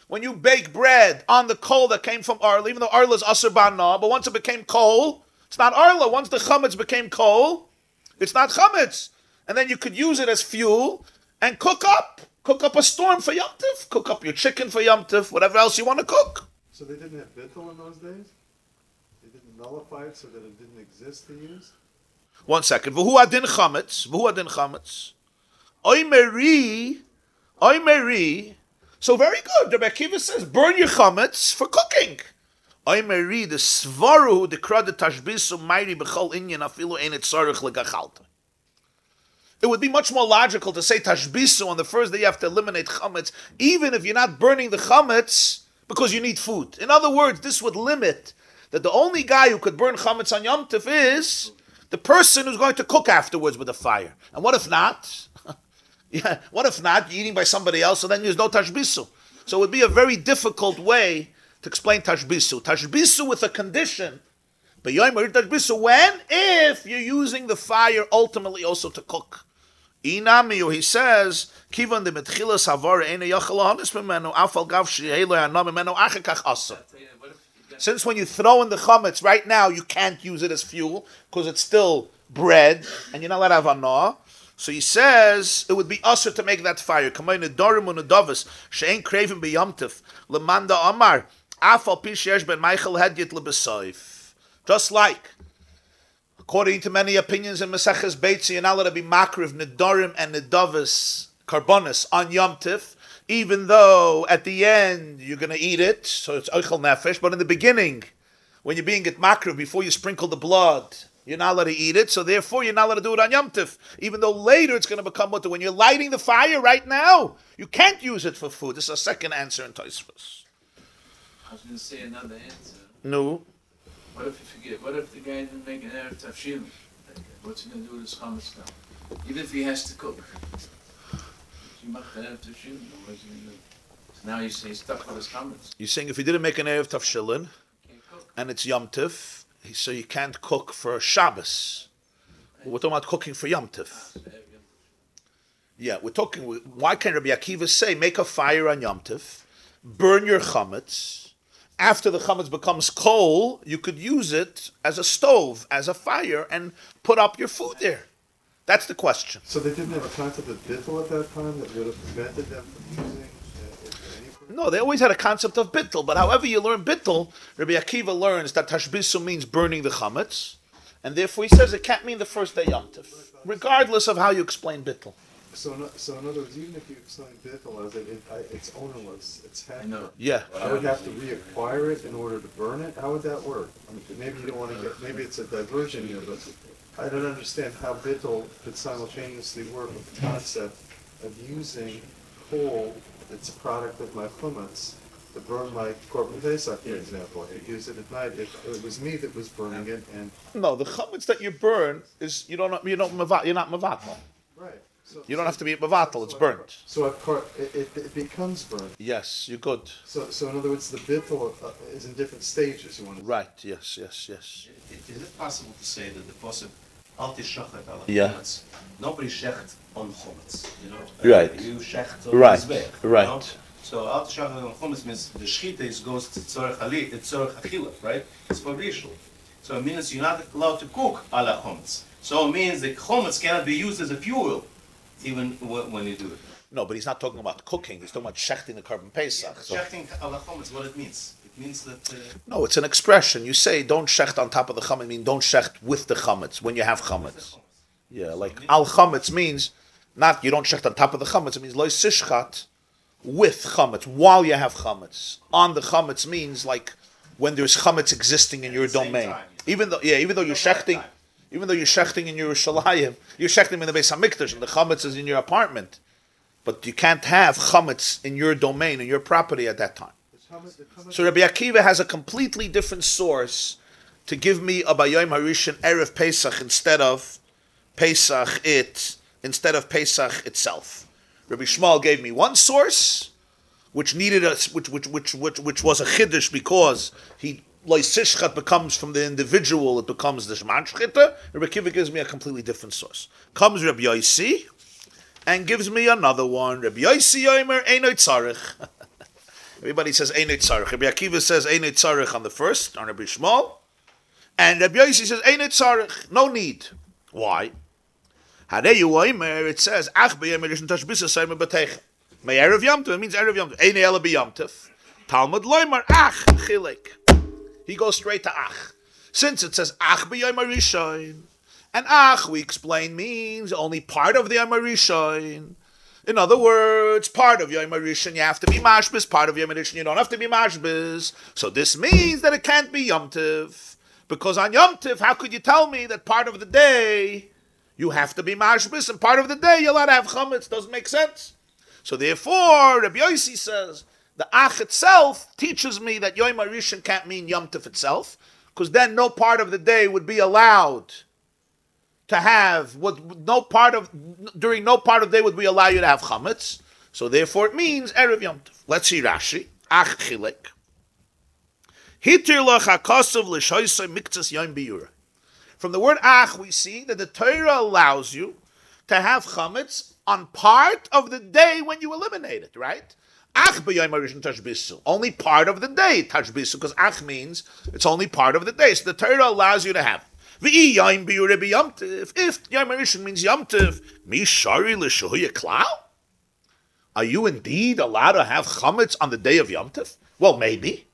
S2: When you bake bread on the coal that came from arla, even though arla is aser bana, but once it became coal, it's not arla. Once the chametz became coal, it's not chametz, and then you could use it as fuel and cook up a storm for Yom Tov, cook up your chicken for Yom Tov, whatever else you want to cook.
S3: So they didn't have bittul in those days? They didn't nullify it so that it didn't exist to use?
S2: 1 second. V'hu adin chametz. Oy meri. So very good. Rabbi Akiva says, burn your chametz for cooking. Oy meri, the svaru, the krad, the tashbisu, mayri, b'chol inyan, afilu, ein et tzarech legachalta. It would be much more logical to say tashbisu on the first day you have to eliminate chametz, even if you're not burning the chametz because you need food. In other words, this would limit that the only guy who could burn chametz on Yom Tov is the person who's going to cook afterwards with a fire. And what if not? Yeah, what if not? You're eating by somebody else, so then there's no tashbisu. So it would be a very difficult way to explain tashbisu. Tashbisu with a condition. But tashbisu when? If you're using the fire ultimately also to cook. Inamiyu, he says, Kivan de metchilas havar ene yachal hanis memenu afal gav shehelo yanam memenu achekach asa. Since when you throw in the chametz right now, you can't use it as fuel because it's still bread and you're not allowed to have anah. So he says it would be usher to make that fire. Just like, according to many opinions in Maseches Beis, you're not allowed to be makriv nedarim and nedavos karbonis on Yom Tif, even though at the end you're going to eat it, so it's oichel nefesh. But in the beginning, when you're being get makriv, before you sprinkle the blood, you're not allowed to eat it, so therefore you're not allowed to do it on Yom Tif, even though later it's going to become mutter. When you're lighting the fire right now, you can't use it for food. This is a second answer in Tosfos.
S5: I was going to say another answer.
S2: No.
S5: What if you forget? What if the guy didn't make an Erev Tafshil? What's he going to do with his chametz now? Even if he has to cook. You make the Erev Tafshil, what's he going to do? So now you say he's stuck with his chametz.
S2: You're saying if he didn't make an Erev Tafshilin,
S5: Can't cook.
S2: and it's Yom Tif, so you can't cook for Shabbos. We're talking about cooking for Yom Tif. Yeah, we're talking. Why can't Rabbi Akiva say make a fire on Yom Tif, burn your chametz? After the chametz becomes coal, you could use it as a stove, as a fire, and put up your food there. That's the question.
S3: So they didn't have a concept of bittul at that time that would have prevented them from using any.
S2: No, they always had a concept of bittul, but however you learn bittul, Rabbi Akiva learns that Tashbisu means burning the chametz, and therefore he says it can't mean the first day Yom Tif, regardless of how you explain bittul.
S3: So in other words, even if you explain bittul as it's ownerless, it's
S5: I
S3: half.
S5: know.
S2: Yeah.
S3: I would have to reacquire it in order to burn it. How would that work? I mean, maybe you don't want to get. Maybe it's a diversion here, but I don't understand how bittul could simultaneously work with the concept of using coal that's a product of my chametz to burn my korban Pesach, for example. I could use it at night if it was me that was burning it, and
S2: No, the chametz that you burn is you're not mevatel.
S3: right. So,
S2: You don't have to be mevatel; it's burnt.
S3: So it becomes burnt.
S2: Yes, you're good.
S3: So in other words, the bittul is in different stages. You want to
S2: Right? Yes.
S4: Is it possible to say that the posuk al tishachet ala
S2: Yeah.
S4: chametz? Nobody shecht on chametz, you know.
S2: Right.
S4: You shecht on
S2: Right.
S4: mizbech,
S2: Right.
S4: You know? So al tishachet on chametz means the shchita goes to tzorech achila, right? It's for ritual. So it means you're not allowed to cook ala chametz. So it means the chametz cannot be used as a fuel, even when you do it.
S2: No, but he's not talking about cooking. He's talking about shechting the korban Pesach. So.
S4: Shechting ala chametz, what it means? It means that.
S2: No, it's an expression. You say don't shecht on top of the chametz. I mean don't shecht with the chametz when you have chametz. Yeah, like al chametz means not you don't shecht on top of the chametz. It means lo sishchat with chametz while you have chametz. On the chametz means like when there's chametz existing in your domain.
S4: Time.
S2: Even though you're shechting. Even though you're shechting in Yerushalayim, you're shechting in the Beis Hamikdash, and the chametz is in your apartment. But you can't have chametz in your domain, in your property at that time. So Rabbi Akiva has a completely different source to give me a Bayom Harishon Erev Pesach instead of Pesach itself. Rabbi Shmuel gave me one source, which needed which was a chiddush because he. Loisishchat becomes from the individual, it becomes the Shman Shchita. Rabbi Akiva gives me a completely different source. Comes Rabbi Yosi and gives me another one. Rabbi Yosi Yomer Einoi Tzarech. Everybody says Einoi Tzarech. Rabbi Akiva says Einoi Tzarech on the first, on Rabbi Shmuel. And Rabbi Yosi says Einoi Tzarech. No need. Why? Hareyu Yomer, it says Ach B'Yomer Rishon Tashbisu Saymer B'Teichem. May Erev Yom Tov, it means Erev Yom Tov. Einoi Ela B'Yom Tov. Talmud Loimer Ach Chilek. He goes straight to Ach. Since it says Ach b'Yom HaRishon, and Ach, we explain, means only part of the Yom HaRishon. In other words, part of Yom HaRishon you have to be mashbis, part of Yom HaRishon you don't have to be mashbis. So this means that it can't be Yom Tiv. Because on Yom Tiv, how could you tell me that part of the day you have to be mashbis, and part of the day you're allowed to have chametz? Doesn't make sense. So therefore, Rabbi Yosi says, the Ach itself teaches me that Yom HaRishon can't mean Yom Tif itself, because then no part of the day would be allowed to have, during no part of the day would we allow you to have chametz. So therefore it means Erev Yom Tif. Let's see Rashi. Ach chilek. Hitir lach hakasav l'shoysay miktzas yom biyura. From the word Ach we see that the Torah allows you to have chametz on part of the day when you eliminate it, right? Ach b'yom harishon tashbisu. Only part of the day tashbisu, because ach means it's only part of the day. So the Torah allows you to have. V'i yaim biyure b'yamtiv. If Yom Rishon means yamtiv, mi shari l'shuhuya klal? Are you indeed allowed to have chametz on the day of yamtiv? Well, maybe.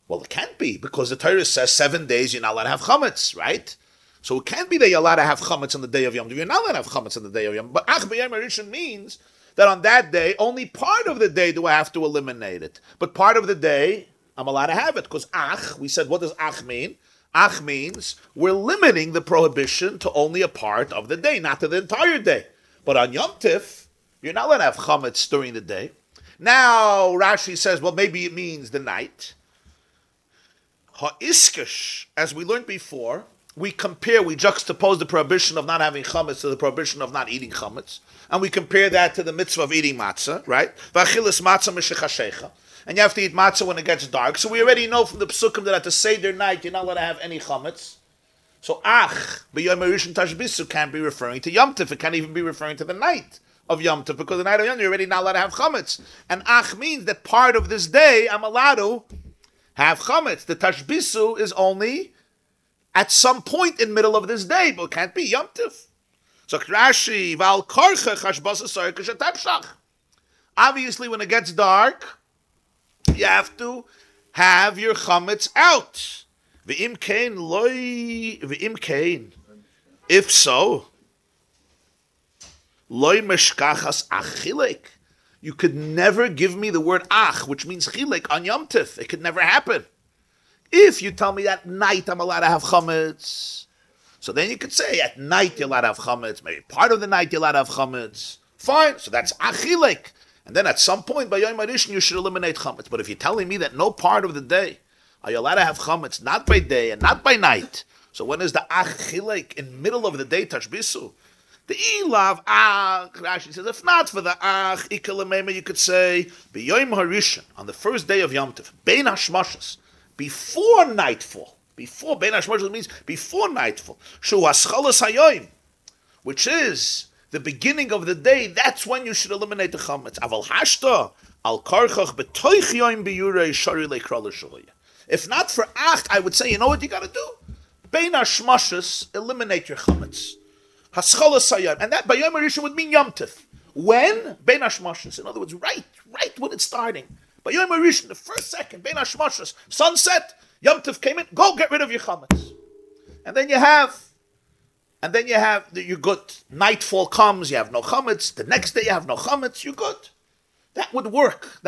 S2: Well, it can't be, because the Torah says 7 days you're not allowed to have chametz, right? So it can't be that you're allowed to have chametz on the day of Yom Tov. You're not allowed to have chametz on the day of Yom Tov. But ach b'yom harishon means that on that day, only part of the day do I have to eliminate it. But part of the day, I'm allowed to have it. Because ach, we said, what does ach mean? Ach means we're limiting the prohibition to only a part of the day, not to the entire day. But on Yom Tov, you're not allowed to have chametz during the day. Now, Rashi says, well, maybe it means the night. Ha'iskash, as we learned before, we juxtapose the prohibition of not having chametz to the prohibition of not eating chametz, and we compare that to the mitzvah of eating matzah, right? V'achilas matzah mishechashecha, and you have to eat matzah when it gets dark. So we already know from the psukim that at the Seder night you're not allowed to have any chametz. So ach b'yom harishon tashbisu can't be referring to Yom Tov. It can't even be referring to the night of Yom Tov, because the night of Yom Tov you're already not allowed to have chametz. And ach means that part of this day I'm allowed to have chametz. The tashbisu is only at some point in middle of this day, but it can't be Yom Tov. So Rashi, Val Korcha Chashbasa Sarikashatapshach. Obviously, when it gets dark, you have to have your chametz out. V'im kain loy, v'im kain. If so, loy meshkachas achilek. You could never give me the word ach, which means chilek, on Yom Tov. It could never happen. If you tell me at night I'm allowed to have chametz, so then you could say at night you're allowed to have chametz, maybe part of the night you're allowed to have chametz. Fine, so that's achilek. And then at some point by Yom Harishon you should eliminate chametz. But if you're telling me that no part of the day are you allowed to have chametz, not by day and not by night, so when is the achilek? In middle of the day, tashbisu. The ilav ach, Rashi says, if not for the ach, ikalamema, you could say, b'yom harishon, on the first day of Yom Tov, bein hashmashas, before nightfall. Before bein hashmashas means before nightfall. Shu haschalas hayoim, which is the beginning of the day. That's when you should eliminate the chametz. Aval hashta al karchach betoich yoim biyurei shari leikra l'shuhaya. If not for ach, I would say, you know what you got to do? Bein hashmashas, eliminate your chametz. Haschalas hayoim, and that by Yom Harishon would mean Yom Tov. When? Bein hashmashas. In other words, right when it's starting. But Yom Harishon, the first second, Bein hashmashas, sunset, Yom Tov came in, go get rid of your chametz. And then you have, you're good. Nightfall comes, you have no chametz. The next day you have no chametz, you're good. That would work.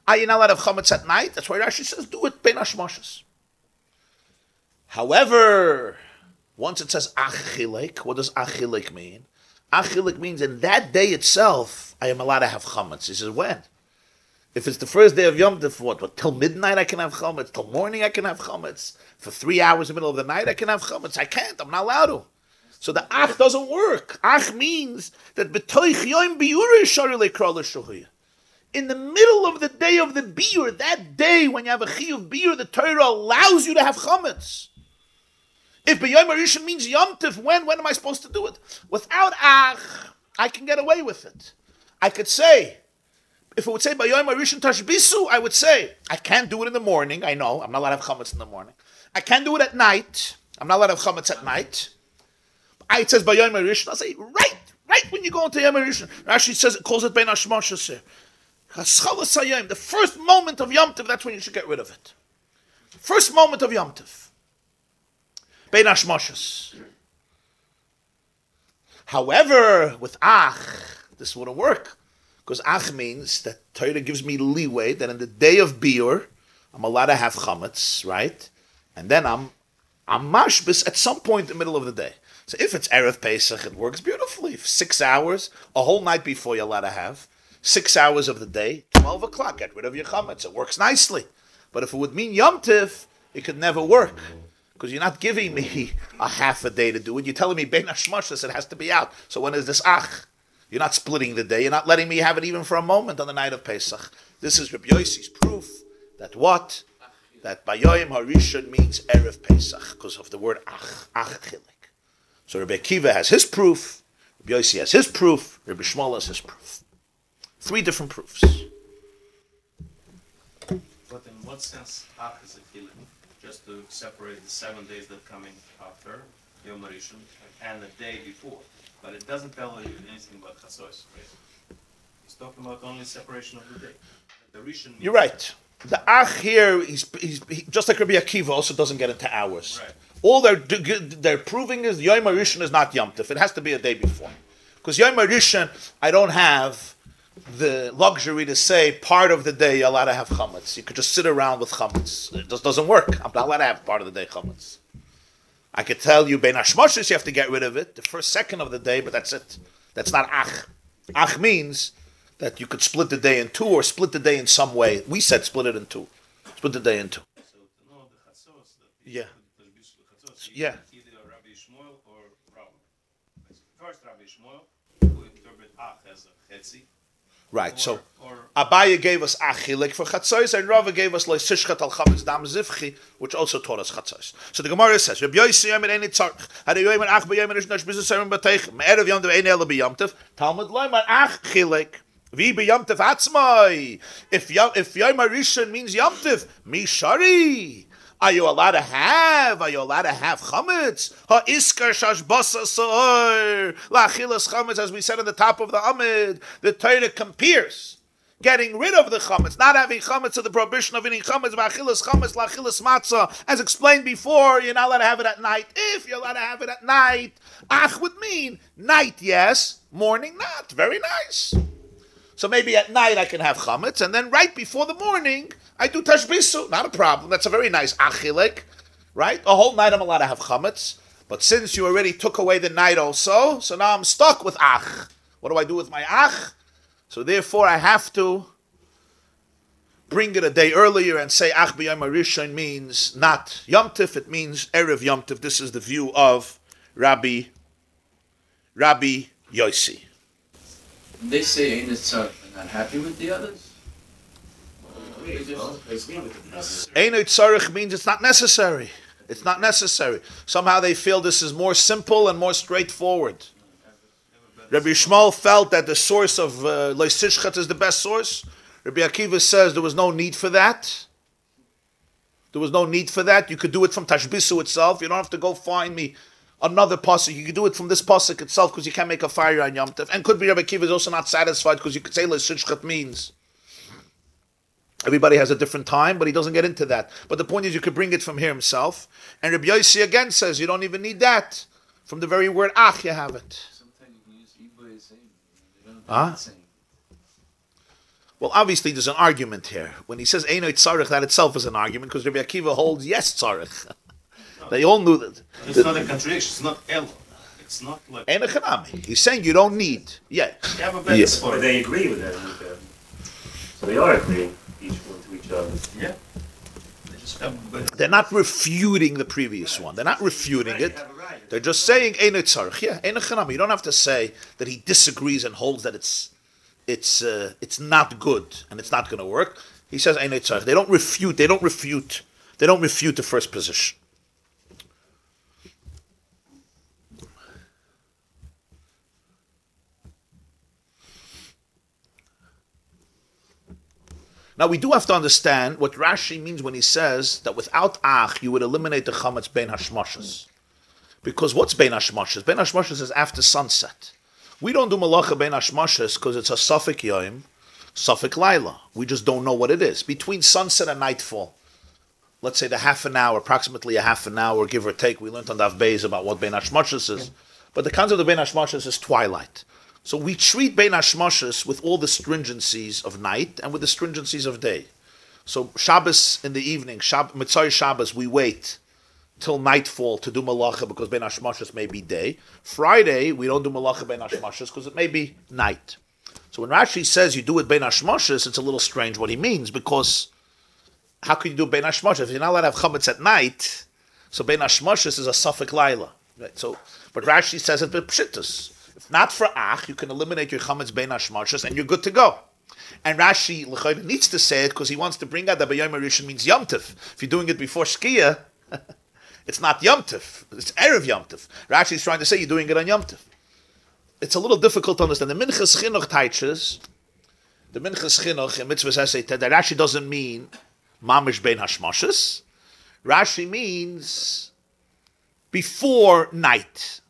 S2: Are you not allowed to have chametz at night? That's why Rashi says, do it, Bein hashmashas. However, once it says achilek, what does achilek mean? Achilek means in that day itself, I am allowed to have chametz. He says, when? If it's the first day of Yom Tov, what, till midnight I can have chametz? Till morning I can have chametz? For 3 hours in the middle of the night I can have chametz? I can't, I'm not allowed to. So the ach doesn't work. Ach means that b'toich yoim biyurei shari leikra l'shuhaya. In the middle of the day of the biyur, that day when you have a chiyuv biyur, the Torah allows you to have chametz. If b'yom harishon means Yom Tov, when am I supposed to do it? Without ach, I can get away with it. I could say, if it would say b'yom harishon tashbisu, I would say, I can't do it in the morning. I know, I'm not allowed to have chametz in the morning. I can't do it at night. I'm not allowed to have chametz at night. It says b'yom harishon. I'll say, right when you go into Yom Harishon. Rashi says, it calls it bein hashmashas here. Haschalas hayom, the first moment of Yom Tov, that's when you should get rid of it. First moment of Yom Tov. Bein hashmashas. However, with ach, this wouldn't work. Because ach means that Torah gives me leeway that in the day of biur, I'm allowed to have chametz, right? And then I'm mashbis at some point in the middle of the day. So if it's Erev Pesach, it works beautifully. 6 hours, a whole night before you're allowed to have. 6 hours of the day, 12 o'clock, get rid of your chametz. It works nicely. But if it would mean Yom Tov, it could never work. Because you're not giving me a half a day to do it. You're telling me bein hashmashas, it has to be out. So when is this ach? You're not splitting the day. You're not letting me have it even for a moment on the night of Pesach. This is Rabbi Yossi's proof that what? That Bayom Harishon means Erev Pesach because of the word ach chilek. So Rabbi Akiva has his proof, Rabbi Yossi has his proof, Rabbi Shmuel has his proof. 3 different proofs.
S4: But in what sense ach is a chilek? just to separate the 7 days that coming after Yom Rishon and the day before. But it doesn't tell you anything about Chatzos, right? He's talking about only separation of the day. The Rishon.
S2: You're right. The Ach here, he's just like Rabbi Akiva, also doesn't get into hours.
S4: Right.
S2: All they're proving is Yom Rishon is not Yom Tov. It has to be a day before. Because Yom Rishon, I don't have the luxury to say part of the day you're allowed to have chametz. You could just sit around with chametz. It just doesn't work. I'm not allowed to have part of the day chametz. I could tell you, bein hashmoshes, you have to get rid of it, the first second of the day, but that's it. That's not ach. Ach means that you could split the day in two or split the day in some way. We said split it in two. Split the day in two.
S4: So to know the Chatzos,
S2: Yeah.
S4: Tashbisu Chatzos,
S2: Yeah.
S4: either Rabbi Shmuel or Rabbi. First Rabbi Shmuel, who interpret Ach as a Chetzi.
S2: Right, so
S4: Or
S2: Abaye gave us achilik for chatzos, and Rava gave us loisishchat al chametz dam zivchi, which also taught us chatzos. So the Gemarah says, Rabbi Yossi yom ein tzarch, had a yom ach b'yom rishon Tashbisu serim b'teich, me'erev yom tov ein ela b'yom tov, Talmud loyman ach chilik, vi b'yom tov atzmai. If yom rishon means yom tov, mi shari. Are you allowed to have chametz? Ha iskar shash basa sa'or, la'achilas chametz, as we said on the top of the Amid, the Torah compares getting rid of the chametz, not having chametz, to the prohibition of eating chametz, v'achilas chametz, la'achilas matzah. As explained before, you're not allowed to have it at night. If you're allowed to have it at night, ach would mean night, yes, morning, not. Very nice. So maybe at night I can have chametz, and then right before the morning, I do tashbisu. Not a problem. That's a very nice achilek, right? A whole night I'm allowed to have chametz. But since you already took away the night also, so now I'm stuck with ach. What do I do with my ach? So therefore I have to bring it a day earlier and say ach b'yom rishon means not Yom Tov, it means Erev Yom Tov. This is the view of Rabbi Yossi.
S5: They say ain't it so not happy with the others?
S2: Ein tzarich means it's not necessary. It's not necessary. Somehow they feel this is more simple and more straightforward. Rabbi Shmuel felt that the source of Leisishchat is the best source. Rabbi Akiva says there was no need for that. There was no need for that. You could do it from Tashbisu itself. You don't have to go find me another pasuk. You could do it from this pasuk itself because you can't make a fire on Yom Tov. And could be Rabbi Akiva is also not satisfied because you could say Leisishchat means. Everybody has a different time, but he doesn't get into that. But the point is, you could bring it from here himself. And Rabbi Yossi again says, you don't even need that. From the very word ach, you have it.
S5: Sometimes you can use Iboy saying. They don't
S2: Huh?
S5: saying.
S2: Well, obviously, there's an argument here. When he says Eino tzarich, that itself is an argument, because Rabbi Akiva holds yes tzarich. They all knew that.
S4: it's not a contradiction. It's not elo. It's not like
S2: Eino chanami. He's saying you don't need. Yeah.
S4: you have a better
S2: Yes.
S4: spot.
S6: But they agree with that. So they are agreeing each one to each other.
S4: Yeah. They just have a better.
S2: They're not refuting the previous one. They're not refuting
S6: Right,
S2: it.
S6: you have a right.
S2: They're just saying Eino tzarich. Yeah, Eino chanami. You don't have to say that he disagrees and holds that it's not good and it's not going to work. He says Eino tzarich. They don't refute. They don't refute the first position. Now we do have to understand what Rashi means when he says that without ach you would eliminate the chametz bein hashmoshes. Because what's bein hashmoshes? Bein hashmoshes is after sunset. We don't do malacha bein hashmoshes because it's a suffik yom, suffik laila. We just don't know what it is. Between sunset and nightfall, let's say approximately a half an hour, give or take. We learned on Daf Beis about what bein hashmoshes is. But the concept of bein hashmoshes is twilight. So we treat bein hashmoshes with all the stringencies of night and with the stringencies of day. So Shabbos in the evening, Mitzvah Shabbos, we wait till nightfall to do malacha because bein hashmoshes may be day. Friday, we don't do malacha bein hashmoshes because it may be night. So when Rashi says you do it bein hashmoshes, it's a little strange what he means, because how can you do bein hashmoshes? If you're not allowed to have chametz at night, so bein hashmoshes is a suffik laila. Right? So, but Rashi says it pshitus. If not for ach, you can eliminate your chametz bein hashmoshes and you're good to go. And Rashi l'chayr needs to say it because he wants to bring out that b'yom rishon means Yom Tov. If you're doing it before Shkia, it's not Yom Tov. It's Erev Yom Tov. Rashi is trying to say you're doing it on Yom Tov. It's a little difficult to understand. The Minchas Chinuch teaches, the Minchas Chinuch in Mitzvahs Essay, that Rashi doesn't mean mamish bein hashmoshes. Rashi means before night.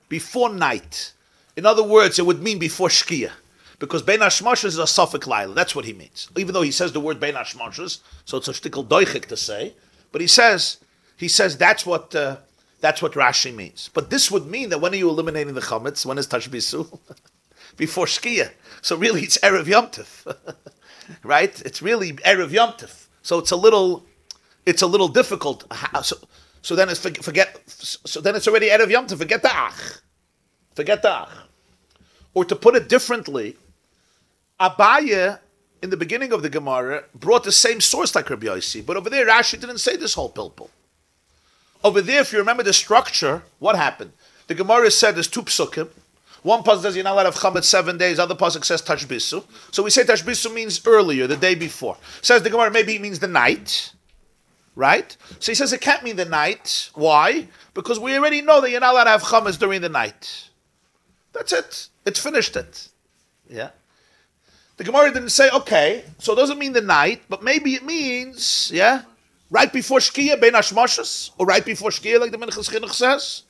S2: Before night. In other words, it would mean before Shkia. Because Bein HaShmoshes is a suffix Laila. That's what he means. Even though he says the word Bein HaShmoshes, so it's a shtickle doichik to say. But he says that's what Rashi means. But this would mean that when are you eliminating the chametz? When is Tashbisu? Before Shkia. So really it's Erev Yom Tov. Right? It's really Erev Yom Tov. So it's a little difficult. So then it's So then it's already Erev Yom Tov. Forget the ach. Forget the ach. Or to put it differently, Abaye, in the beginning of the Gemara, brought the same source like Rabbi Yossi, but over there Rashi didn't say this whole pilpul. Over there, if you remember the structure, what happened? The Gemara said there's two psukim. One pasuk says you're not allowed to have chametz 7 days. Other pasuk says Tashbisu. So we say Tashbisu means earlier, the day before. Says the Gemara, maybe it means the night, right? So he says it can't mean the night. Why? Because we already know that you're not allowed to have chametz during the night. That's it. It's finished it. Yeah. The Gemara didn't say, okay, so it doesn't mean the night, but maybe it means, yeah, right before Shkia, Bein HaShmoshes, or right before Shkia, like the Minchas Chinuch says.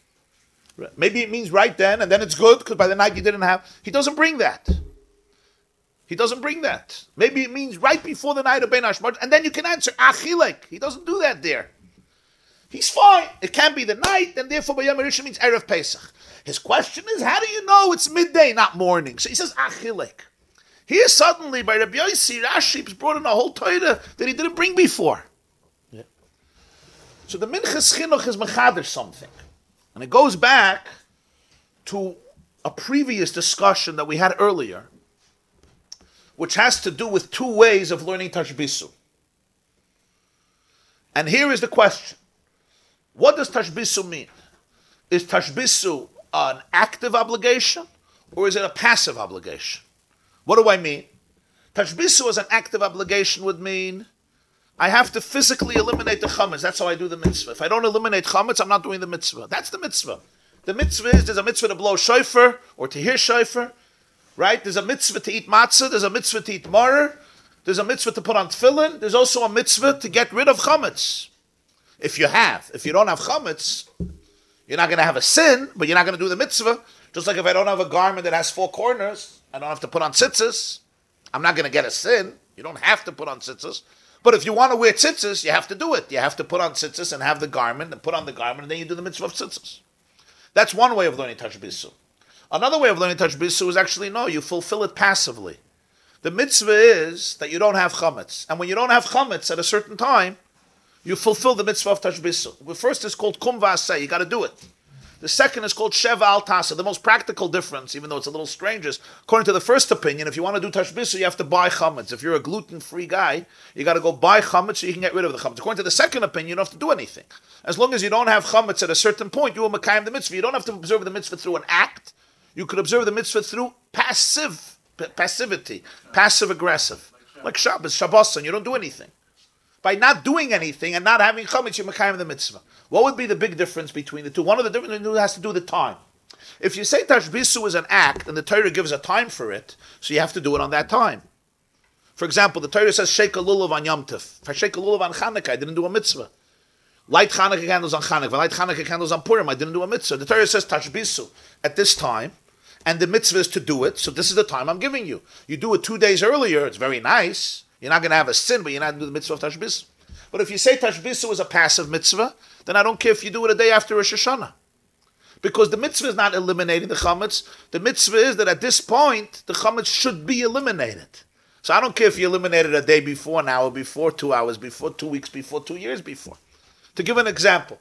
S2: Maybe it means right then, and then it's good, because by the night you didn't have. He doesn't bring that. He doesn't bring that. Maybe it means right before the night of Bein HaShmoshes, and then you can answer, Achilek. He doesn't do that there. He's fine. It can't be the night, and therefore B'yom Rishon means Erev Pesach. His question is, how do you know it's midday, not morning? So he says, Achilek. Here suddenly, by Rabbi Yossi, Rashi brought in a whole Torah that he didn't bring before. Yeah. So the Minchas Chinuch is mechader something. And it goes back to a previous discussion that we had earlier, which has to do with two ways of learning Tashbisu. And here is the question. What does Tashbisu mean? Is Tashbisu an active obligation, or is it a passive obligation? What do I mean? Tashbisu as an active obligation would mean I have to physically eliminate the chametz. That's how I do the mitzvah. If I don't eliminate chametz, I'm not doing the mitzvah. That's the mitzvah. The mitzvah is, there's a mitzvah to blow shofar, or to hear shofar, right? There's a mitzvah to eat matzah, there's a mitzvah to eat maror, there's a mitzvah to put on tefillin, there's also a mitzvah to get rid of chametz. If you don't have chametz, you're not going to have a sin, but you're not going to do the mitzvah. Just like if I don't have a garment that has 4 corners, I don't have to put on tzitzis, I'm not going to get a sin. You don't have to put on tzitzis. But if you want to wear tzitzis, you have to do it. You have to put on tzitzis and have the garment, and put on the garment, and then you do the mitzvah of tzitzis. That's one way of learning Tashbisu. Another way of learning Tashbisu is actually, no, you fulfill it passively. The mitzvah is that you don't have chametz. And when you don't have chametz at a certain time, you fulfill the mitzvah of Tashbisu. The first is called kum v'aseh, you got to do it. The second is called sheva al tasa. The most practical difference, even though it's a little strange, is according to the first opinion, if you want to do tashbisu, you have to buy chametz. If you're a gluten-free guy, you got to go buy chametz so you can get rid of the chametz. According to the second opinion, you don't have to do anything. As long as you don't have chametz at a certain point, you will makayim the mitzvah. You don't have to observe the mitzvah through an act. You could observe the mitzvah through passivity, passive-aggressive. Like Shabbos, and you don't do anything. By not doing anything and not having chametz, you're makayim the mitzvah. What would be the big difference between the two? One of the differences has to do with the time. If you say Tashbisu is an act, and the Torah gives a time for it, so you have to do it on that time. For example, the Torah says, Shake a lulav on Yom Tov. If I shake a lulav on Chanukah, I didn't do a mitzvah. Light Chanukah candles on Chanukah. Light Chanukah candles on Purim, I didn't do a mitzvah. The Torah says Tashbisu at this time, and the mitzvah is to do it, so this is the time I'm giving you. You do it 2 days earlier, it's very nice. You're not going to have a sin, but you're not going to do the mitzvah of Tashbisu. But if you say Tashbisu is a passive mitzvah, then I don't care if you do it a day after Rosh Hashanah. Because the mitzvah is not eliminating the chametz. The mitzvah is that at this point, the chametz should be eliminated. So I don't care if you eliminate it a day before, an hour before, 2 hours before, 2 weeks before, 2 years before. To give an example,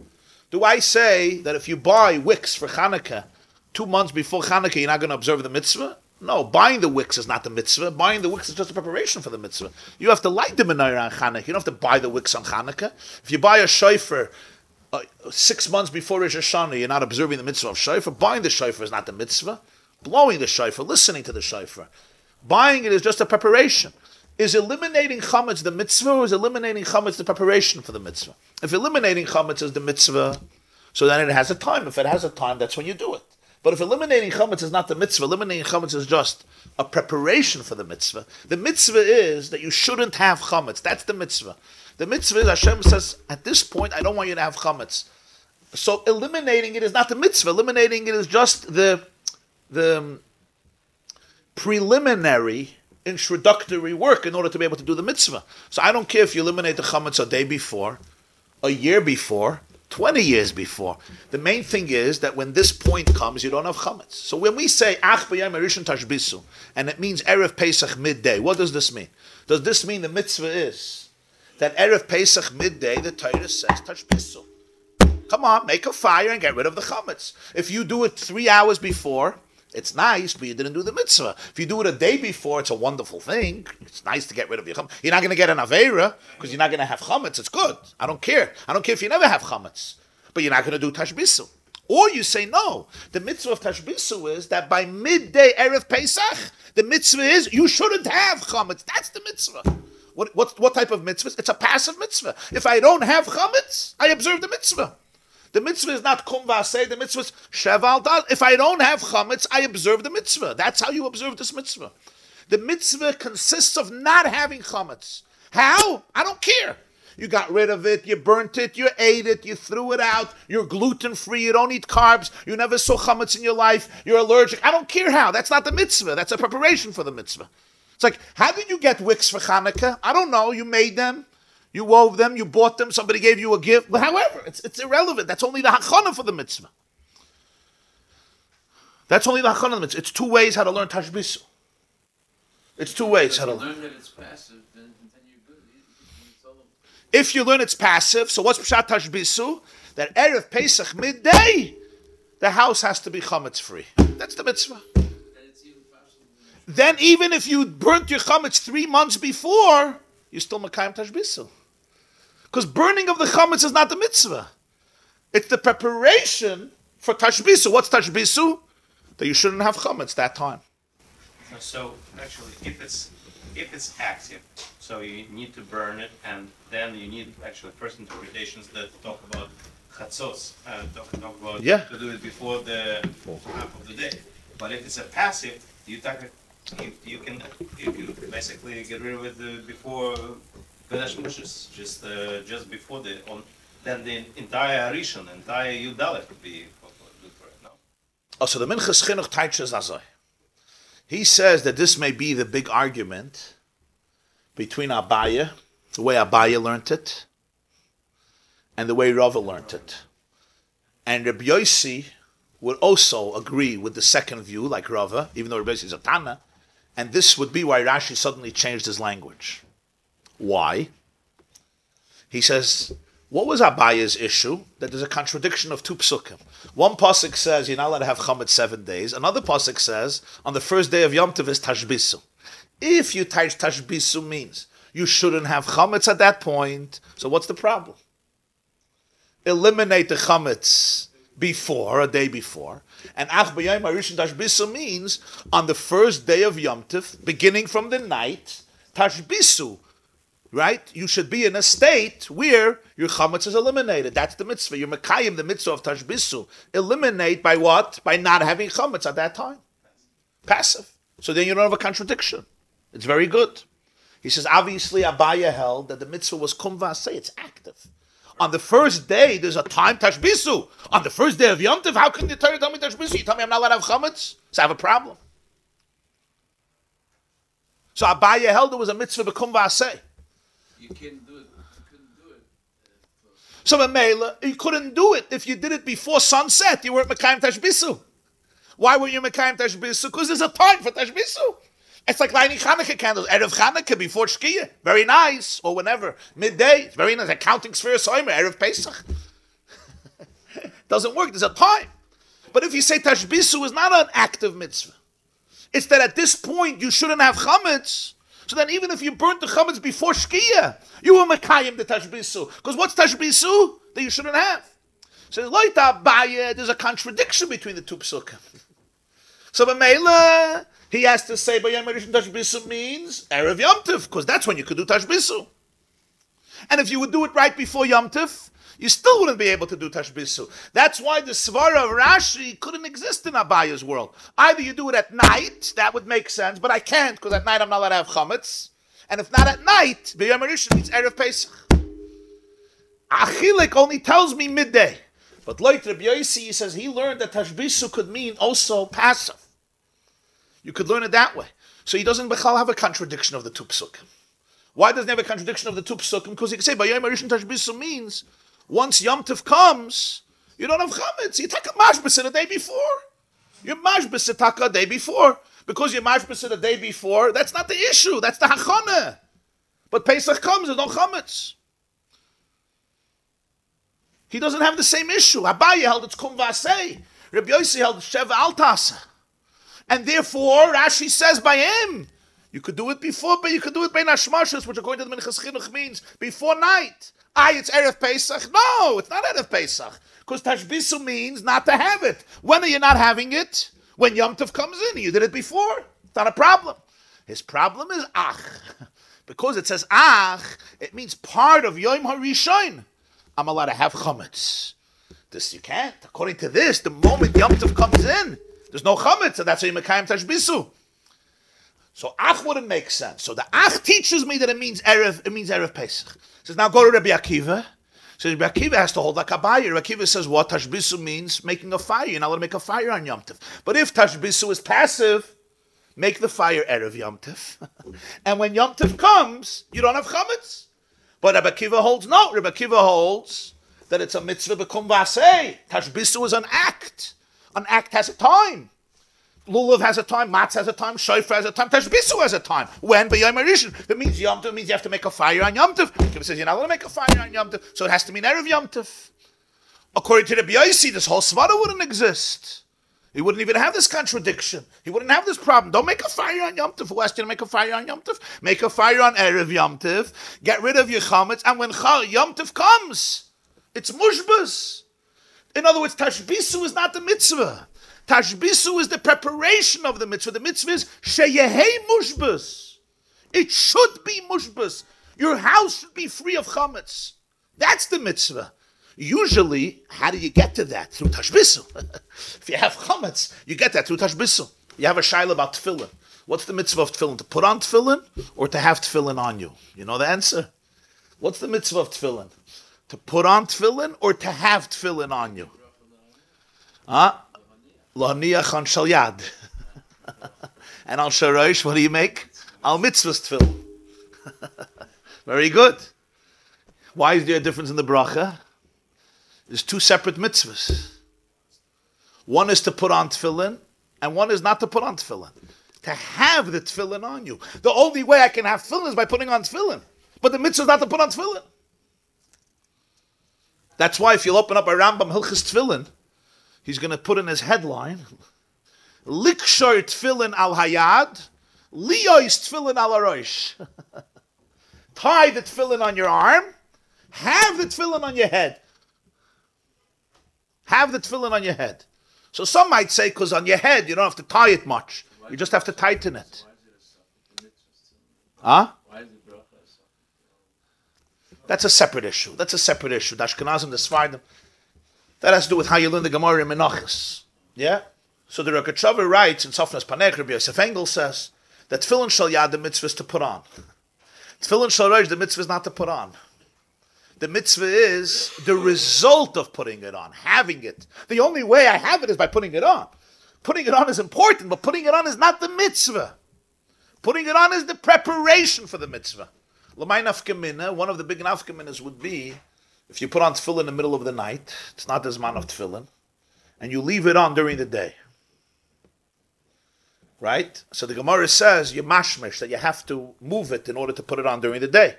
S2: do I say that if you buy wicks for Chanukah 2 months before Chanukah, you're not going to observe the mitzvah? No, buying the wicks is not the mitzvah. Buying the wicks is just a preparation for the mitzvah. You have to light the menorah on Chanukah. You don't have to buy the wicks on Chanukah. If you buy a shofar 6 months before Rosh Hashanah, you're not observing the mitzvah of shofar. Buying the shofar is not the mitzvah. Blowing the shofar, listening to the shofar. Buying it is just a preparation. Is eliminating chametz the mitzvah, or is eliminating chametz the preparation for the mitzvah? If eliminating chametz is the mitzvah, so then it has a time. If it has a time, that's when you do it. But if eliminating chametz is not the mitzvah, eliminating chametz is just a preparation for the mitzvah. The mitzvah is that you shouldn't have chametz. That's the mitzvah. The mitzvah is Hashem says, at this point, I don't want you to have chametz. So eliminating it is not the mitzvah. Eliminating it is just the preliminary, introductory work in order to be able to do the mitzvah. So I don't care if you eliminate the chametz a day before, a year before, 20 years before. The main thing is that when this point comes, you don't have chametz. So when we say ach b'yom harishon tashbisu, and it means Erev Pesach midday, what does this mean? Does this mean the mitzvah is that Erev Pesach midday, the Torah says tashbisu? Come on, make a fire and get rid of the chametz. If you do it 3 hours before, it's nice, but you didn't do the mitzvah. If you do it a day before, it's a wonderful thing. It's nice to get rid of your chametz. You're not going to get an aveira because you're not going to have chametz. It's good. I don't care. I don't care if you never have chametz, but you're not going to do tashbisu. Or you say no. The mitzvah of tashbisu is that by midday Erev Pesach, the mitzvah is you shouldn't have chametz. That's the mitzvah. What type of mitzvah? It's a passive mitzvah. If I don't have chametz, I observe the mitzvah. The mitzvah is not kum v'aseh, the mitzvah is sheval dal. If I don't have chametz, I observe the mitzvah. That's how you observe this mitzvah. The mitzvah consists of not having chametz. How? I don't care. You got rid of it, you burnt it, you ate it, you threw it out, you're gluten-free, you don't eat carbs, you never saw chametz in your life, you're allergic. I don't care how. That's not the mitzvah. That's a preparation for the mitzvah. It's like, how did you get wicks for Hanukkah? I don't know. You made them. You wove them, you bought them, somebody gave you a gift. But however, it's irrelevant. That's only the hachana for the mitzvah. That's only the hachana for the mitzvah. It's 2 ways how to learn tashbisu. It's 2 ways how to learn.
S5: That it's passive, then you're good.
S2: If you learn it's passive, so what's pshat tashbisu? That Erev Pesach midday, the house has to be chametz free. That's the mitzvah. Then even if you burnt your chametz 3 months before, you're still makayim tashbisu. Because burning of the chametz is not the mitzvah. It's the preparation for tashbisu. What's tashbisu? That you shouldn't have chametz that time.
S4: So actually, if it's active, so you need to burn it, and then you need actually first interpretations that talk about chatzos, talk about to do it before the half of the day. But if it's a passive, you can basically get rid of it before Minchas, just before then the entire Arishon, entire Yudalet could be good for it. No.
S2: Oh, so the Minchas Chinuch teaches azay. He says that this may be the big argument between Abaye, the way Abaye learned it, and the way Rava learned it. And Rabbi Yossi would also agree with the second view, like Rava, even though Rabbi Yossi is a Tana, and this would be why Rashi suddenly changed his language. Why? He says, what was Abaye's issue? That there's a contradiction of 2 psukim. One pasuk says you're not allowed to have chametz 7 days. Another pasuk says on the first day of Yom Tov is tashbisu. If you teach tashbisu means you shouldn't have chametz at that point, so what's the problem? Eliminate the chametz before, a day before. And ach b'yom harishon tashbisu means on the first day of Yom Tov, beginning from the night, tashbisu. Right? You should be in a state where your chametz is eliminated. That's the mitzvah. You're mekayim, the mitzvah of tashbisu. Eliminate by what? By not having chametz at that time. Passive. So then you don't have a contradiction. It's very good. He says, obviously, Abaye held that the mitzvah was kum v'aseh. It's active. On the first day, there's a time tashbisu. On the first day of Yom Tov, how can you tell me tashbisu? You tell me I'm not allowed to have chametz? So I have a problem. So Abaye held there was a mitzvah b'kum v'aseh.
S5: You couldn't do it.
S2: So Mela, you couldn't do it. If you did it before sunset, you weren't Mekayim Tashbisu. Why were you Mekayim Tashbisu? Because there's a time for Tashbisu. It's like lighting Chanukah candles. Erev Chanukah before Shkia. Very nice. Or whenever. Midday. It's very nice. Accounting sphere Soimer. Erev Pesach. Doesn't work. There's a time. But if you say Tashbisu is not an active mitzvah, it's that at this point you shouldn't have chametz. So then even if you burnt the chametz before Shkia, you were Mekayim the Tashbisu. Because what's Tashbisu? That you shouldn't have. So there's a contradiction between the 2 psukim. So Mela, he has to say B'yom harishon Tashbisu means Erev Yom Tov, because that's when you could do Tashbisu. And if you would do it right before Yom Tov, you still wouldn't be able to do Tashbisu. That's why the Svara of Rashi couldn't exist in Abaya's world. Either you do it at night, that would make sense, but I can't, because at night I'm not allowed to have chametz. And if not at night, B'yom HaRishon means Erev Pesach. Achilek only tells me midday. But like Rabbi Yossi, he says he learned that Tashbisu could mean also passive. You could learn it that way. So he doesn't have a contradiction of the two psukim. Why doesn't he have a contradiction of the two psukim? Because he can say, B'yom HaRishon Tashbisu means, once Yom Tov comes, you don't have chametz. You take a mashbis the day before. You're mashbis a day before. Because you're mashbis the day before, that's not the issue. That's the hachana. But Pesach comes, there's no chametz. He doesn't have the same issue. Abaye held it's kum v'asei. Rabbi Yossi held sheva altasa. And therefore, Rashi says by him, you could do it before, but you could do it by nashmashas, which according to the Minchas Chinuch means before night. It's Erev Pesach. No, it's not Erev Pesach. Because Tashbisu means not to have it. When are you not having it? When Yom Tov comes in. You did it before. It's not a problem. His problem is ach. Because it says ach, it means part of Yom HaRishon. I'm allowed to have chametz. This you can't. According to this, the moment Yom Tov comes in, there's no chametz, and that's how you mekayim Tashbisu. So ach wouldn't make sense. So the ach teaches me that it means Erev Pesach. It says, now go to Rabbi Akiva. So Rabbi Akiva has to hold like Abaye. Rabbi Akiva says what? Tashbisu means making a fire. You're not allowed to make a fire on Yom Tov. But if Tashbisu is passive, make the fire Erev Yom Tov. And when Yom Tov comes, you don't have chametz. But Rabbi Akiva holds no. Rabbi Akiva holds that it's a mitzvah b'kum v'asei. Tashbisu is an act. An act has a time. Lulav has a time, Matz has a time, Shofar has a time, Tashbisu has a time. When? B'yom HaRishon. That means Yom Tov means you have to make a fire on Yom Tov. Akiva says you're not allowed to make a fire on Yom Tov, so it has to mean Erev Yom Tov. According to the Beis, this whole svara wouldn't exist. He wouldn't even have this contradiction. He wouldn't have this problem. Don't make a fire on Yom Tov. Who asked you to make a fire on Yom Tov? Make a fire on Erev Yom Tov. Get rid of your chametz, and when Yom Tov comes, it's mushbas. In other words, Tashbisu is not the mitzvah. Tashbisu is the preparation of the mitzvah. The mitzvah is sheyehei mushbas. It should be mushbas. Your house should be free of chametz. That's the mitzvah. Usually, how do you get to that? Through Tashbisu. If you have chametz, you get that through Tashbisu. You have a shaila about tefillin. What's the mitzvah of tefillin? To put on tefillin or to have tefillin on you? You know the answer? What's the mitzvah of tefillin? To put on tefillin or to have tefillin on you? Lohaniach on shal yad. And al sharosh, what do you make? Al mitzvahs tefillin. Very good. Why is there a difference in the bracha? There's two separate mitzvahs. One is to put on tefillin, and one is not to put on tefillin. To have the tefillin on you. The only way I can have tefillin is by putting on tefillin. But the mitzvah is not to put on tefillin. That's why if you'll open up a Rambam Hilchis Tefillin, he's going to put in his headline, Likshor tefillin al hayad, liyois tefillin al arosh. Tie the tefillin on your arm, have the tefillin on your head. Have the tefillin on your head. So some might say, because on your head, you don't have to tie it much. You just have to tighten it. Huh? That's a separate issue. The Ashkenazim, the Sfardim. That has to do with how you learn the Gemarah in Minchas. Yeah? So the Rogatchover writes in Sofnas Panech, Rabbi Yosef Engel says, that tefillin shal yad, the mitzvah is to put on. Tefillin shal rosh, the mitzvah is not to put on. The mitzvah is the result of putting it on, having it. The only way I have it is by putting it on. Putting it on is important, but putting it on is not the mitzvah. Putting it on is the preparation for the mitzvah. L'may nafkamina, one of the big nafkaminas would be, if you put on tefillin in the middle of the night, it's not the zman of tefillin, and you leave it on during the day. Right? So the Gemara says, you mashmish, that you have to move it in order to put it on during the day.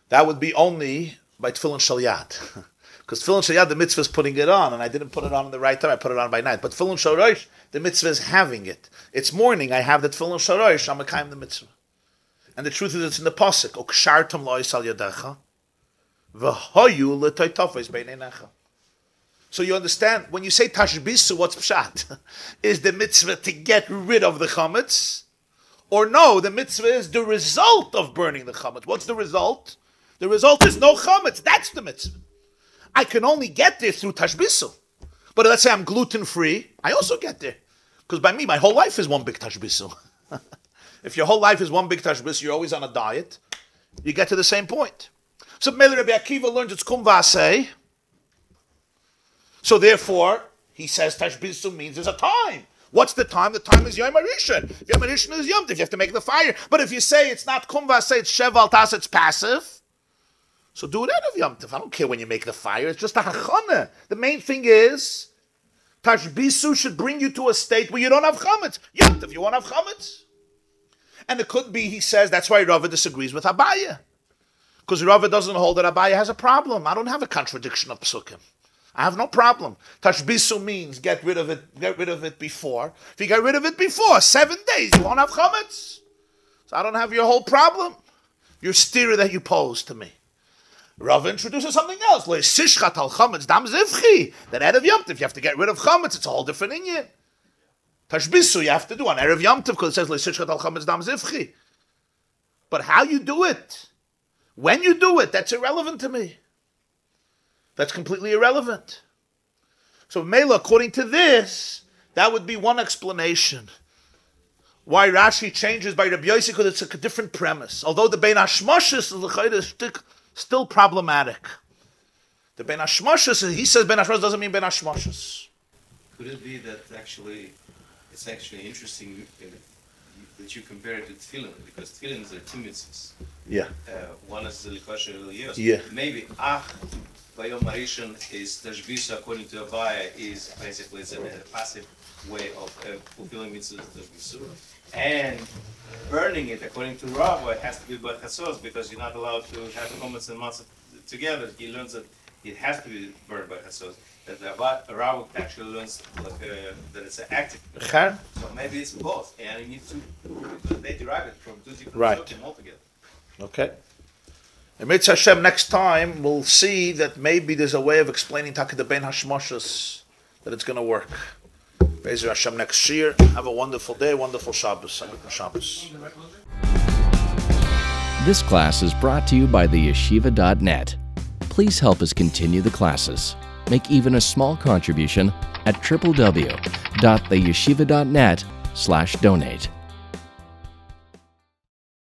S2: That would be only by tefillin shal yad. Because tefillin shal yad, the mitzvah is putting it on, and I didn't put it on the right time, I put it on by night. But tefillin shal rosh, the mitzvah is having it. It's morning, I have the tefillin shal rosh, I'm mekayim the mitzvah. And the truth is, it's in the pasuk, Okshartum lo yisal yadecha, v'hoyu l'toytofes beinenecha. So you understand, when you say Tashbisu, what's pshat? Is the mitzvah to get rid of the chametz? Or no, the mitzvah is the result of burning the chametz. What's the result? The result is no chametz. That's the mitzvah. I can only get there through Tashbisu. But let's say I'm gluten-free, I also get there. Because by me, my whole life is one big Tashbisu. If your whole life is one big Tashbisu, you're always on a diet, you get to the same point. So Mele Rabbi Akiva learns it's kum v'aseh. So therefore, he says Tashbisu means there's a time. What's the time? The time is Yom HaRishon. Yom HaRishon is Yom Tov. You have to make the fire. But if you say it's not kum v'aseh, it's sheval tas, it's passive, so do it out of Yom Tov. I don't care when you make the fire. It's just a hachana. The main thing is, Tashbisu should bring you to a state where you don't have chametz. Yom Tov, you won't have chametz. And it could be, he says, that's why Rava disagrees with Abaya. Because Rava doesn't hold that Abaya has a problem. I don't have a contradiction of Psukim. I have no problem. Tashbisu means get rid of it before. If you get rid of it before, 7 days, you won't have chametz. So I don't have your whole problem. Your stira that you pose to me. Rava introduces something else. That Erev Yom Tov, you have to get rid of chametz. It's a whole different inyan. Tashbisu you have to do on Erev Yom Tov because it says Leisishchat al chametz dam zivchi. But how you do it, when you do it, that's irrelevant to me. That's completely irrelevant. So Mela, according to this, that would be one explanation. Why Rashi changes by Rabbi Yossi, because it's a different premise. Although the Bein Hashmashis is still problematic. The Bein Hashmashis, he says Bein Hashmashis doesn't mean Bein Hashmashis.
S4: Could it be that it's actually interesting that you compare it to tefillin, because tefillin is a two mitzvahs.
S2: Yeah.
S4: One is the likosher eliyos.
S2: Yeah.
S4: Maybe Vayom Harishon is Tashbisu according to Abaya is basically it's a passive way of fulfilling mitzvahs Tashbisu, and burning it according to Rabbi it has to be by Chasos because you're not allowed to have chametz and matzah together. He learns that it has to be burned by Chasos. That the Rabbi actually learns that it's an active. So maybe it's both, and you need to because they derive it from two different psukim altogether.
S2: Okay. And Mitzvah Hashem, next time we'll see that maybe there's a way of explaining Taka the Bein Hashmashas that it's going to work. Be'ezer Hashem next year. Have a wonderful day, wonderful Shabbos. Shabbos.
S7: This class is brought to you by theyeshiva.net. Please help us continue the classes. Make even a small contribution at www.theyeshiva.net/donate.